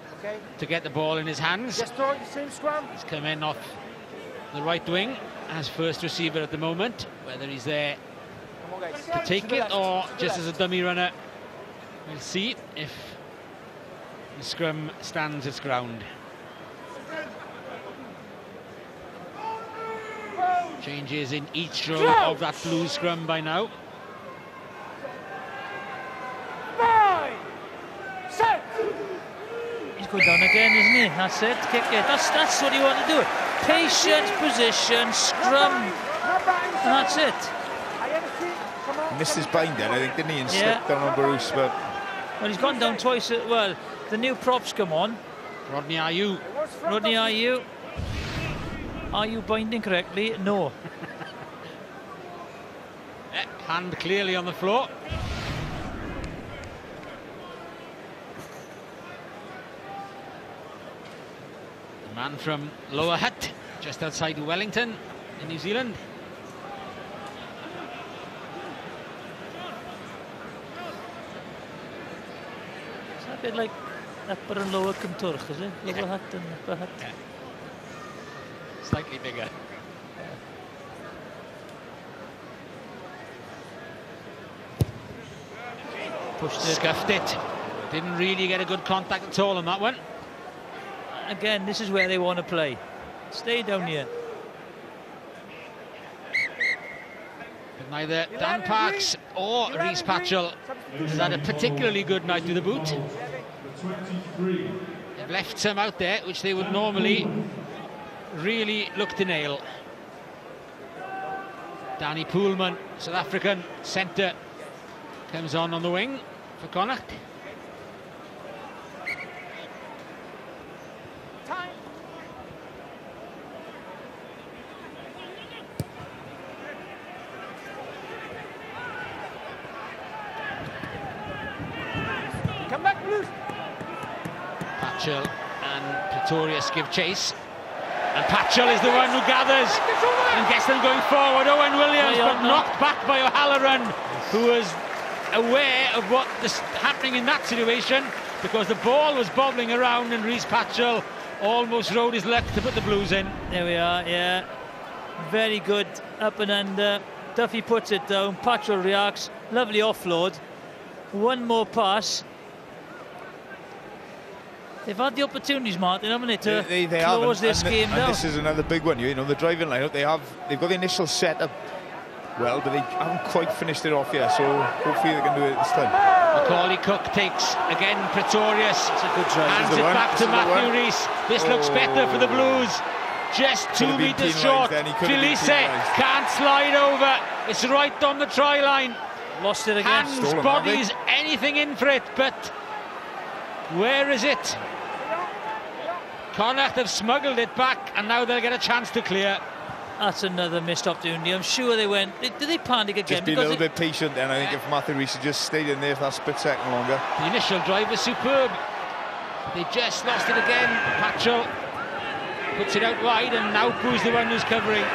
to get the ball in his hands. He's come in off the right wing as first receiver at the moment. Whether he's there to take it or just as a dummy runner, we'll see if the scrum stands its ground. Changes in each row of that blue scrum by now. He's going down again, isn't he? That's it. Kick it. That's what you want to do. Patience, position, scrum, and that's it. Missed his bind then, I think, didn't he? And slipped down on Bruce, but... Well, he's gone down twice. Well, the new props come on. Rodney Ayew. Rodney Ayew. Are you binding correctly? No. Hand clearly on the floor. The man from Lower Hutt, just outside Wellington in New Zealand. A bit like Upper and Lower Cymturch, is it? Lower Hutt and Upper Hutt. Yeah. Slightly bigger. Pushed it. Scuffed it. Didn't really get a good contact at all on that one. Again, this is where they want to play. Stay down here. But neither Dan Parks or Rhys Patchell has had a particularly good night with the boot. They've left some out there which they would normally really look to nail. Danny Poolman, South African centre, comes on the wing for Connacht. Come back, Bruce. Patchell and Pretorius give chase. And Patchell is the one who gathers and gets them going forward. Owen Williams, but knocked back by O'Halloran, who was aware of what is happening in that situation because the ball was bobbling around and Rhys Patchell almost rode his luck to put the Blues in. There we are, yeah. Very good up and under. Duffy puts it down, Patchell reacts. Lovely offload. One more pass. They've had the opportunities, Martin, haven't they, to close this game down. And this is another big one, the driving lineup. They've got the initial setup well, but they haven't quite finished it off yet, so hopefully they can do it this time. Macaulay Cook takes again Pretorius. It's a good try. Hands it back to Matthew Rees. This looks better for the Blues. Just 2 metres short. Felice can't slide over. It's right on the try line. Lost it again. Hands, bodies, anything in for it, but where is it? Connacht have smuggled it back, and now they'll get a chance to clear. That's another missed opportunity. I'm sure they went. Did they panic again? Just be a little bit patient then. I think if Matthew Rees had just stayed in there for that split second longer. The initial drive was superb. They just lost it again. Patchell puts it out wide, and now Naupu's the one who's covering.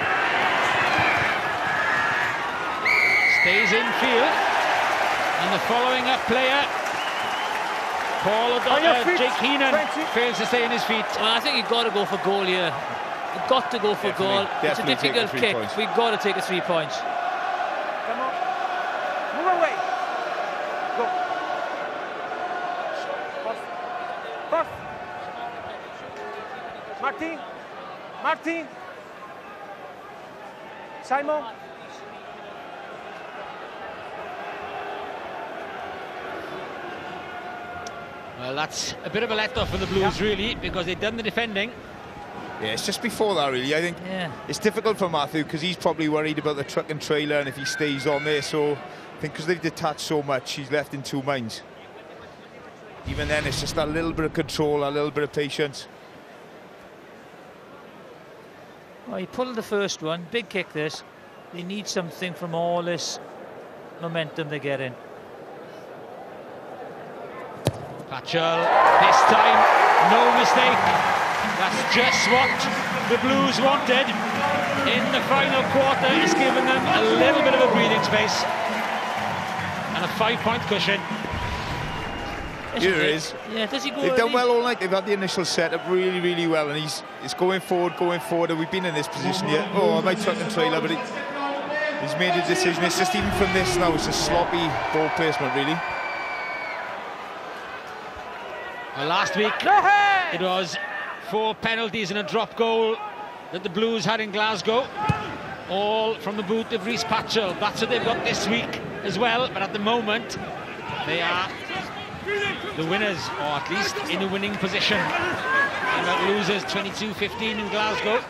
Stays in field, and the following up player, Paul O'Donnell, Jake Heenan, fails to stay on his feet. Well, I think you've got to go for goal here. You've got to go for goal. It's a difficult kick. We've got to take the 3 points. Come on. Move away. Go. Pass. Martin. Martin. Simon. Well, that's a bit of a let-off for the Blues, really, because they've done the defending. Yeah, it's just before that, really. I think it's difficult for Matthew because he's probably worried about the truck and trailer and if he stays on there. So I think because they've detached so much, he's left in 2 minds. Even then, it's just a little bit of control, a little bit of patience. Well, he pulled the first one. Big kick, this. They need something from all this momentum they're getting. Patchell, this time, no mistake. That's just what the Blues wanted. In the final quarter, it's given them a little bit of a breathing space. And a 5-point cushion. Here it is. Yeah, does he go They've done well all night. They've had the initial setup really, really well. And he's going forward, and we've been in this position yet. Oh, I might truck and trailer, but he's made a decision. It's just even from this now, it's a sloppy ball placement, really. Well, last week, it was 4 penalties and a drop goal that the Blues had in Glasgow, all from the boot of Reece Patchell. That's what they've got this week as well, but at the moment they are the winners, or at least in a winning position, and not losers 22-15 in Glasgow.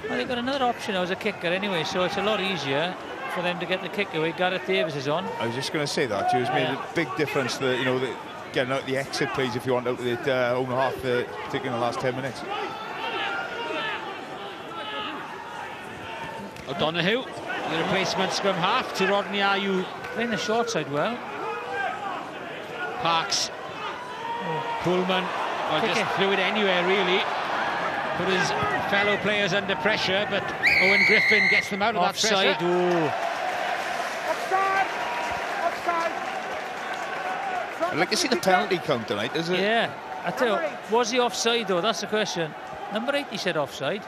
Well, they've got another option as a kicker anyway, so it's a lot easier for them to get the kick away. Gareth Davis is on. I was just going to say that. It's made a big difference that, you know, getting out the exit plays if you want out of the own half, particularly in the last 10 minutes. O'Donoghue, the replacement scrum half to Rodney Ayew. Playing the short side well. Parks, Pullman, well, just threw it anywhere really. Put his fellow players under pressure, but Owen Griffin gets them out of that pressure. I'd like to see the penalty count tonight, is it? Yeah, I tell you, was he offside though? That's the question. Number 8, he said offside.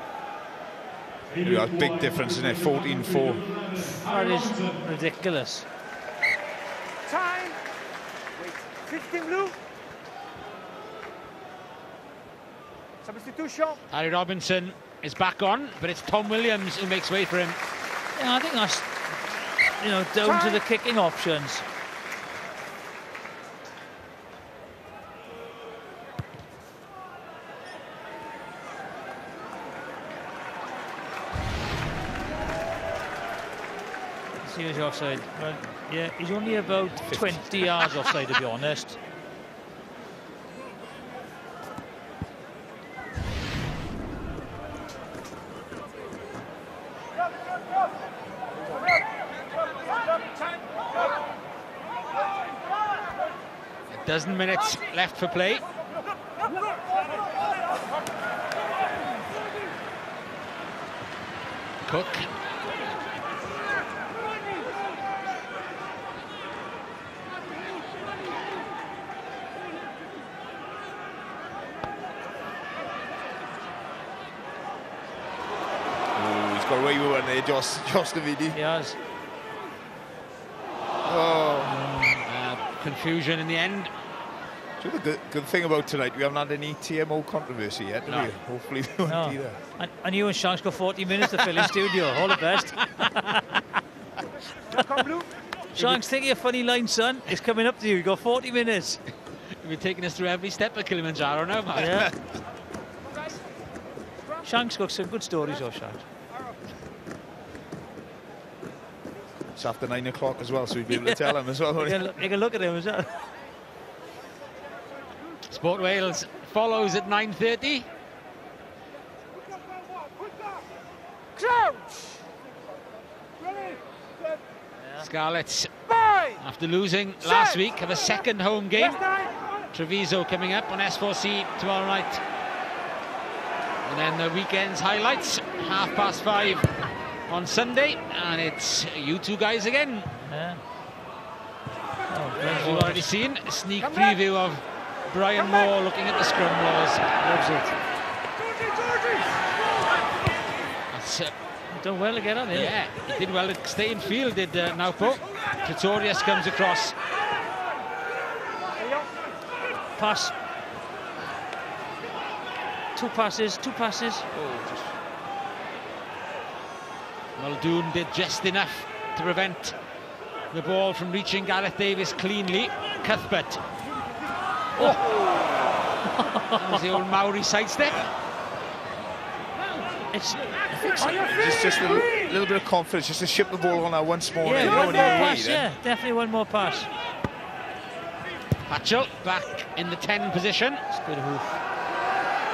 Yeah, big difference, isn't it? 14-4. That is ridiculous. Time. Wait, 15 blue. Substitution. Harry Robinson is back on, but it's Tom Williams who makes way for him. Yeah, I think that's, you know, down to the kicking options. See who's offside. Well, yeah, he's only about 20 yards offside, to be honest. A dozen minutes left for play. Cook. Got away with one there, Josh Davidi. He has. Confusion in the end. Do you know the good thing about tonight? We haven't had any TMO controversy yet, do we? Hopefully we won't either. And you and Shanks got 40 minutes to fill in studio. All the best. Shanks, think of your funny line, son. It's coming up to you. You've got 40 minutes. You've been taking us through every step of Kilimanjaro now, man. Yeah. Shanks got some good stories, though, Shanks. It's after 9 o'clock as well, so we'd be able to tell him as well. You can look at him as well. Sport Wales follows at 9:30. Scarlets, after losing last week, have a second home game. Treviso coming up on S4C tomorrow night. And then the weekend's highlights, 5:30 on Sunday, and it's you two guys again. Yeah. As you've already seen, a sneak preview of Brian Moore looking at the scrum laws. Loves it. That's, done well to get on here. yeah, he did well to stay in field, did Naupo. Pretorius comes across. Pass. Two passes. Muldoon did just enough to prevent the ball from reaching Gareth Davis cleanly. Cuthbert. Oh! That was the old Maori sidestep. It's Just a little bit of confidence, just to ship the ball on that once more. yeah, you one know, more when you're away, pass, then. yeah, definitely one more pass. Patchell back in the 10 position. It's good hoof.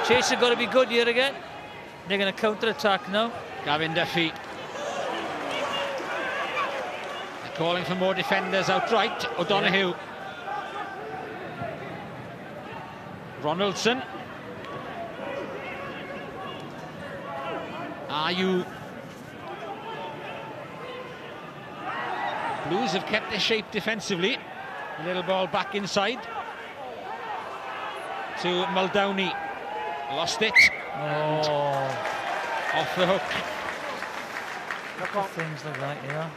Chase have got to be good here again. They're going to counter-attack now. Gavin Duffy. They're calling for more defenders outright. O'Donoghue. Ronaldson. Ayew. Blues have kept their shape defensively. A little ball back inside to Muldowney. Lost it. Oh. Off the hook. Things like that, yeah.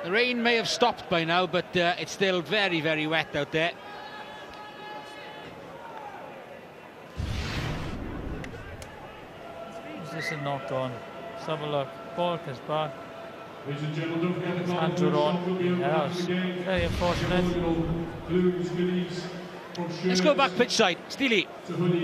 The rain may have stopped by now, but it's still very, very wet out there. Is this a knock on? Let's have a look. Ball comes back. Ladies and gentlemen, don't forget the Hands are on. Yeah, that was very unfortunate. Blues goodies. Let's go back pitch side. Steely.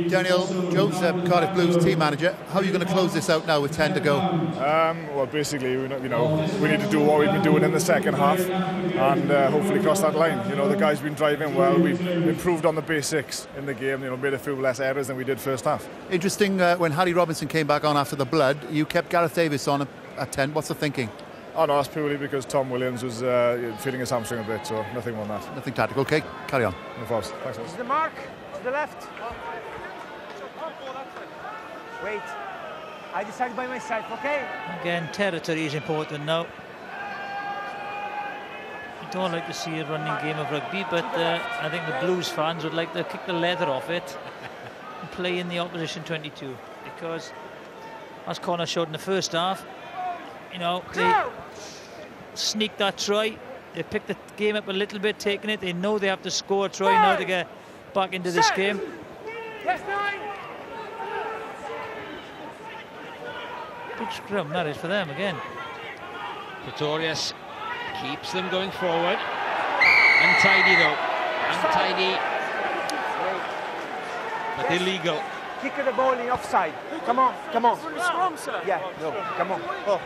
Daniel Jones, Cardiff Blues team manager. How are you going to close this out now with 10 to go? Well, basically, we need to do what we've been doing in the second half and hopefully cross that line. You know, the guys been driving well. We've improved on the basics in the game. You know, made a few less errors than we did first half. Interesting, when Harry Robinson came back on after the blood, you kept Gareth Davis on at 10. What's the thinking? Oh no, that's purely because Tom Williams was feeling his hamstring a bit, so nothing more than that. Nothing tactical. Okay, carry on. No problems. Thanks. This is the mark. To the left. Wait. I decide by myself, okay? Again, territory is important now. I don't like to see a running game of rugby, but I think the Blues fans would like to kick the leather off it and play in the opposition 22, because as Connacht showed in the first half, you know, they sneaked that try. They picked the game up a little bit, taking it. They know they have to score a try now to get back into this game. Big scrum, that is, for them again. Pretorius keeps them going forward. Untidy though. Untidy. But illegal. Kick the ball in offside. Come on, come on. Yeah, no, come on. Oh.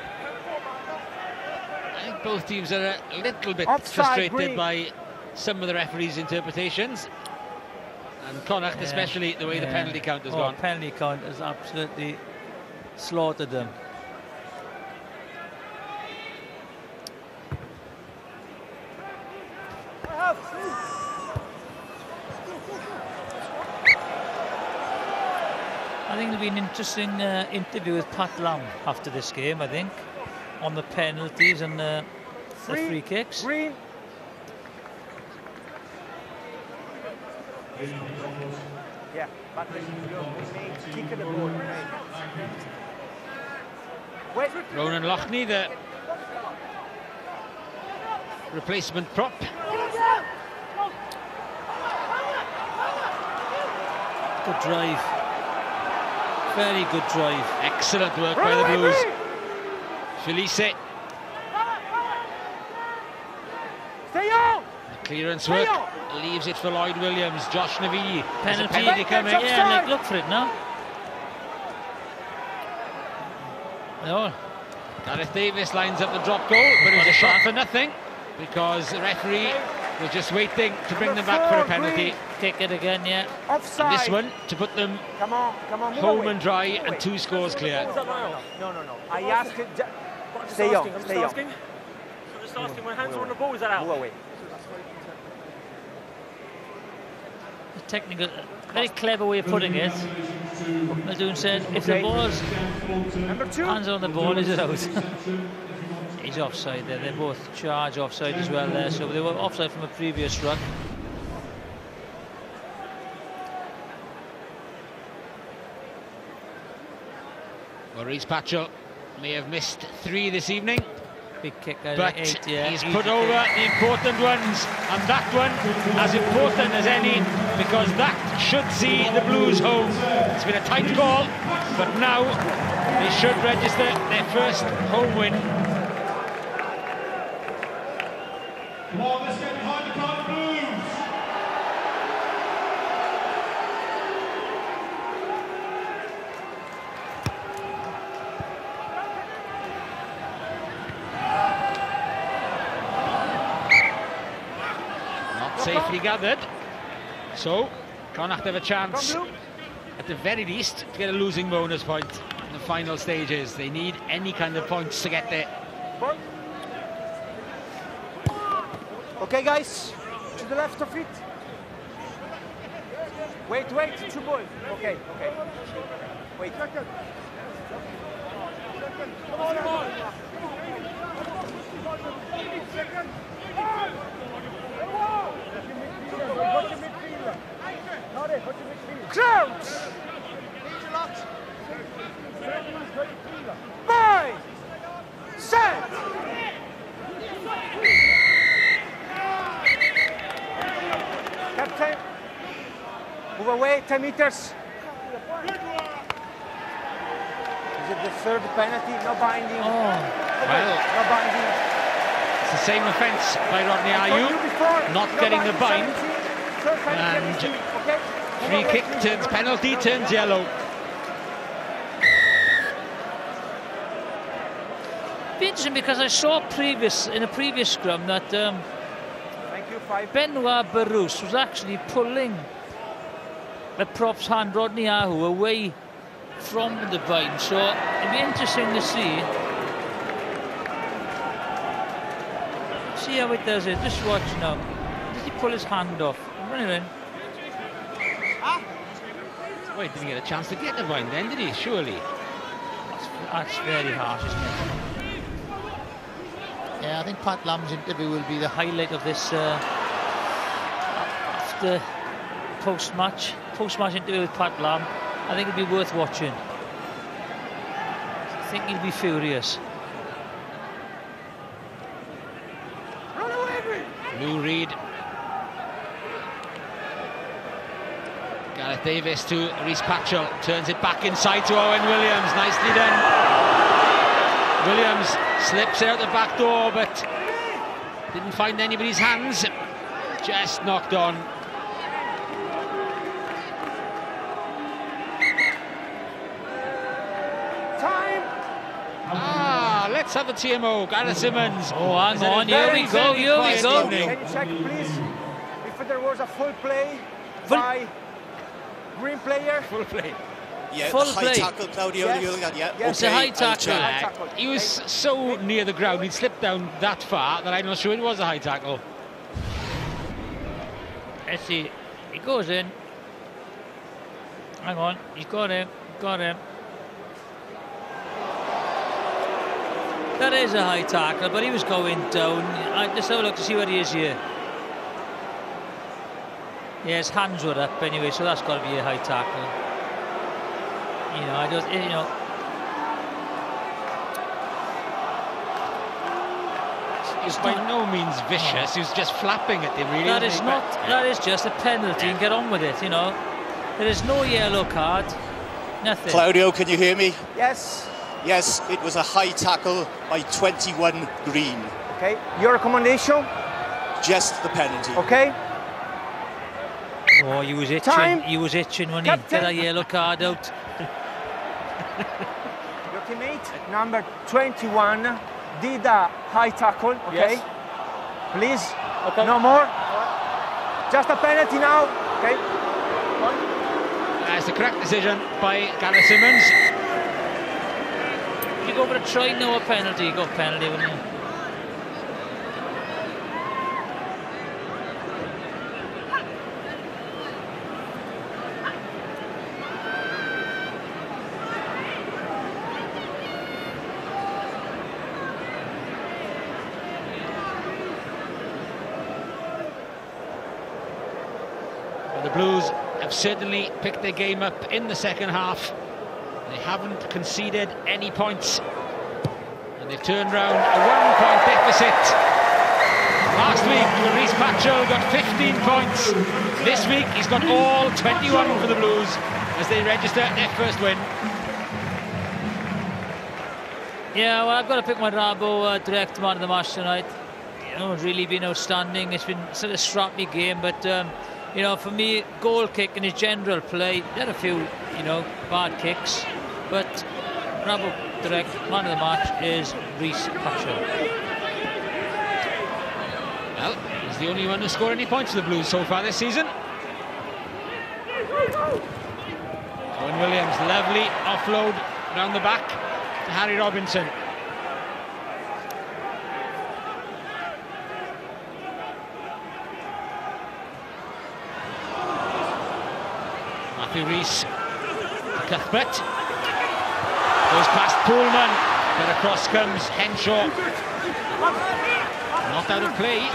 I think both teams are a little bit Offside, frustrated green. by some of the referees' interpretations. And Connacht, especially the way the penalty count has gone. Penalty count has absolutely slaughtered them. I think it'll be an interesting interview with Pat Lam after this game, I think, on the penalties and the free kicks. Green. Yeah, but kick the ball. Wait. Ronan Loughney, the replacement prop. Good drive. Very good drive. Excellent work by the Blues. Felice. Clearance work, leaves it for Lloyd Williams. Josh Navidi. Penalty coming. Yeah, look for it now. No. Gareth Davis lines up the drop goal, but it was a shot for nothing because the referee was just waiting to bring them back for a penalty. Kick it again, yeah. Offside. And this one to put them home and dry and 2 scores clear. No. I asked it. Stay on. I'm just asking when hands are on the ball, is that out? Move away. A technical, very clever way of putting it. Muldoon said, if the ball's hands on the ball, is it out? He's offside there. They're both charge offside as well there. So they were offside from a previous run. Well, Rhys Patchell may have missed 3 this evening. Big kick, but 8, yeah. he's put over the important ones, and that one as important as any, because that should see the Blues home. It's been a tight call, but now they should register their first home win. Come on, let's get behind the Cardiff Blues. Safely gathered, so Connacht have a chance at the very least to get a losing bonus point in the final stages. They need any kind of points to get there. Okay, guys, to the left of it. Wait, 2 balls. Okay. Wait. Crouch! Bye! Set! Captain, move away 10 meters. Is it the 3rd penalty? No binding. Well, no binding. It's the same offence by Rodney Ayew, not getting the bind, and free kick turns penalty, turns yellow. Be interesting because I saw in a previous scrum that Benoit Barous was actually pulling the prop's hand, Rodney Ayew, away from the bind. So it'd be interesting to see how it does it. Just watch now. Does he pull his hand off? Anyway. Well, he didn't get a chance to get the bind then, did he? Surely. That's very harsh, isn't it? Yeah, I think Pat Lam's interview will be the highlight of this after post-match interview with Pat Lam. I think it'll be worth watching. I think he'll be furious. Lou Reed. Gareth Davis to Rhys Patchell, turns it back inside to Owen Williams, nicely done. Williams slips it out the back door, but didn't find anybody's hands, just knocked on. Let's have a TMO, Gareth Simmons. Oh, hang on, here we go. Can you check, please, if there was a full play by green player? Full play. Yeah, full high tackle, Claudio. Yes. Yeah. It's a high tackle. He was so near the ground, he'd slipped down that far that I'm not sure it was a high tackle. Let's see. He goes in. Hang on, he's got him. That is a high tackle, but he was going down. Just have a look to see where he is here. Yeah, his hands were up anyway, so that's got to be a high tackle. He's by no means vicious, he was just flapping at him, really. That is just a penalty, and get on with it, There is no yellow card, nothing. Claudio, can you hear me? Yes. Yes, it was a high tackle by 21 Green. Okay, your recommendation? just the penalty. Okay. Oh, he was itching. Time. He was itching when he got a yellow card out. Your teammate, number 21, did a high tackle, okay? Yes. Please, Okay. no more. Just a penalty now, okay? That's the correct decision by Gareth Simmons. If you go for a try, no a penalty, you got penalty, wouldn't you? The Blues have certainly picked their game up in the second half. They haven't conceded any points. And they've turned round a 1-point deficit. Last week, Reece Patchell got 15 points. This week, he's got all 21 for the Blues as they register their first win. Yeah, well, I've got to pick my Rabo direct man of the match tonight. You know, it's really been outstanding. It's been sort of scrappy game, but you know, for me, goal kick and his general play, he had a few, you know, bad kicks, but Rabo direct man of the match is Reece Patchell. Well, he's the only one to score any points for the Blues so far this season. Owen Williams, lovely offload round the back to Harry Robinson. Matthew Rees to Cuthbert. Goes past Poolman, but across comes Henshaw. Not out of play.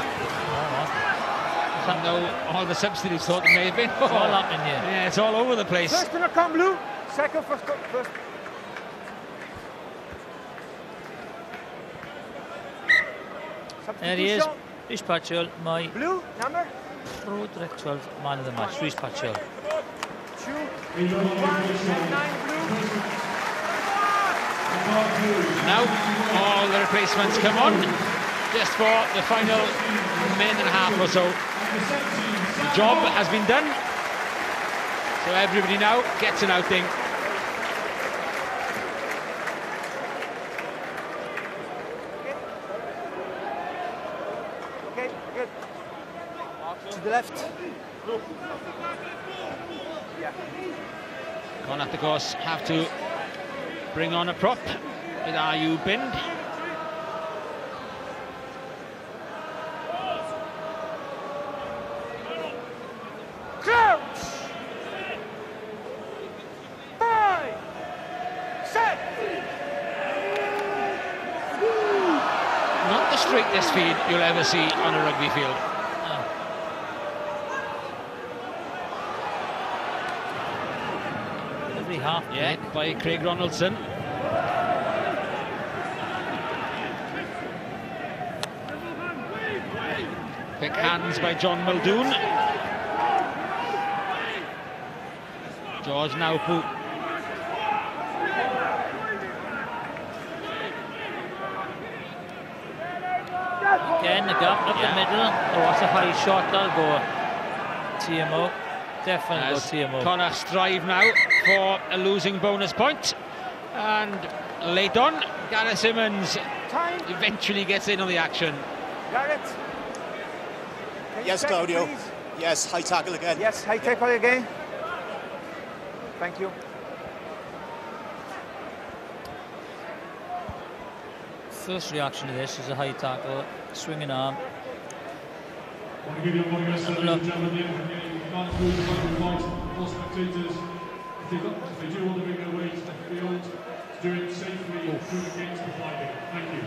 Though all the substitutes thought it may have been. It's all happening here. Yeah, it's all over the place. First to come blue, second first. There he is, Reece Patchell, my blue number PRO12 man of the match, Reece Patchell. 2, 1, 9 blue. Now all the replacements come on, just for the final minute and a half or so. The job has been done, so everybody now gets an outing. Okay, good. To the left. Yeah. Connacht, of course, have to bring on a prop with Ayu Bind. Crouch. 5, 7. Not the straightest feed you'll ever see on a rugby field. Every half Yeah, by Craig Ronaldson. Quick hands by John Muldoon. George Naupu. Again, the gap up the middle. Oh, that's a high shot, that'll go TMO. Definitely go TMO. Connacht strive now for a losing bonus point. And late on, Gareth Simmons eventually gets in on the action. Gareth. Yes, Claudio. Please? Yes, high tackle again. Yes, high tackle again. Thank you. First reaction to this is a high tackle, swinging arm. I want to give you one ladies and gentlemen, you can't prove the fight for spectators. If they do want to bring their weight off the field, do it safely through the gates provided. Thank you.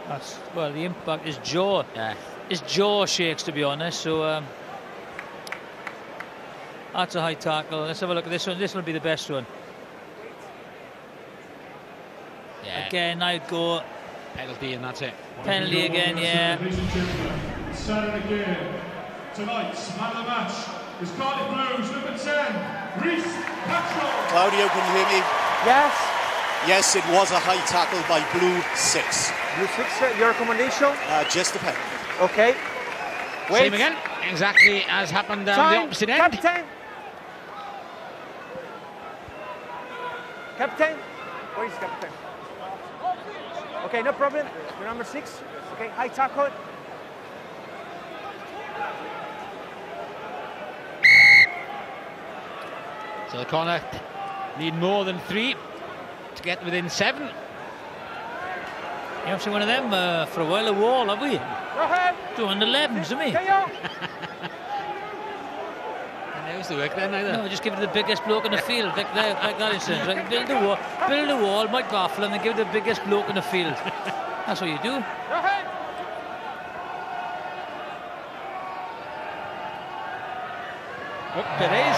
That's, well, the impact, his jaw. Yeah. His jaw shakes, to be honest, so that's a high tackle. Let's have a look at this one. This will be the best one. Yeah. Again, I'd go penalty and that's it. Penalty again, yeah. Saturday again. Tonight's man of the match is Cardiff Blues, number 10, Reece Patchell. Claudio, can you hear me? Yes. Yes, it was a high tackle by Blue 6. Blue 6, your recommendation? Just a penalty. Okay. Wait. Same again, exactly as happened down the opposite end. Captain! Captain? Where is Captain? Okay, no problem. You're number 6. Okay, high tackle. So Connacht need more than 3 to get within 7. You haven't seen one of them for a while, a wall, have we? Go ahead. 211s, haven't we? How's the work then either? No, just give it to the biggest bloke in the field, like that instance. Right? Build a wall, Mike Baffle, and then give it to the biggest bloke in the field. That's what you do. Go ahead. Oh, there is.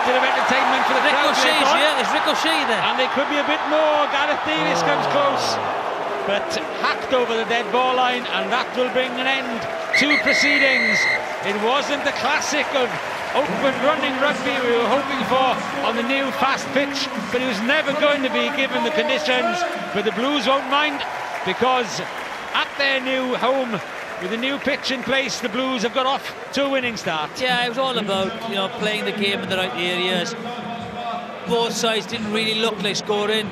Bit of entertainment for the crowd. It's Ricochet there. And they could be a bit more. Gareth Davies comes close, but hacked over the dead ball line, and that will bring an end to proceedings. It wasn't the classic of open running rugby we were hoping for on the new fast pitch, but it was never going to be given the conditions. But the Blues won't mind, because at their new home, with the new pitch in place, the Blues have got off to a winning start. Yeah, it was all about, playing the game in the right areas. Both sides didn't really look like scoring.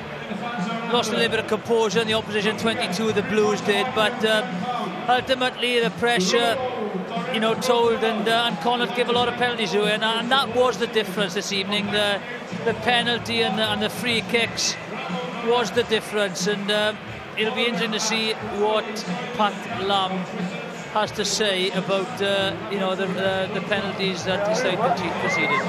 Lost a little bit of composure in the opposition 22, the Blues did, but ultimately the pressure, told, and Connacht gave a lot of penalties away, and that was the difference this evening. The penalty and the free kicks was the difference, and it'll be interesting to see what Pat Lam has to say about the penalties that the side conceded.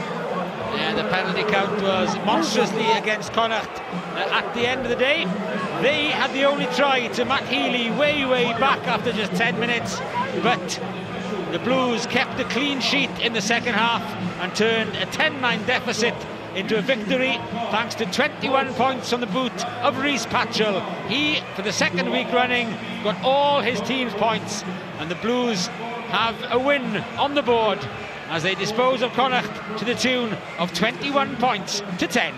Yeah, the penalty count was monstrously against Connacht. At the end of the day, they had the only try to Matt Healy way back after just 10 minutes, but the Blues kept a clean sheet in the second half and turned a 10-9 deficit into a victory thanks to 21 points from the boot of Rhys Patchell. He, for the second week running, got all his team's points, and the Blues have a win on the board as they dispose of Connacht to the tune of 21 points to 10.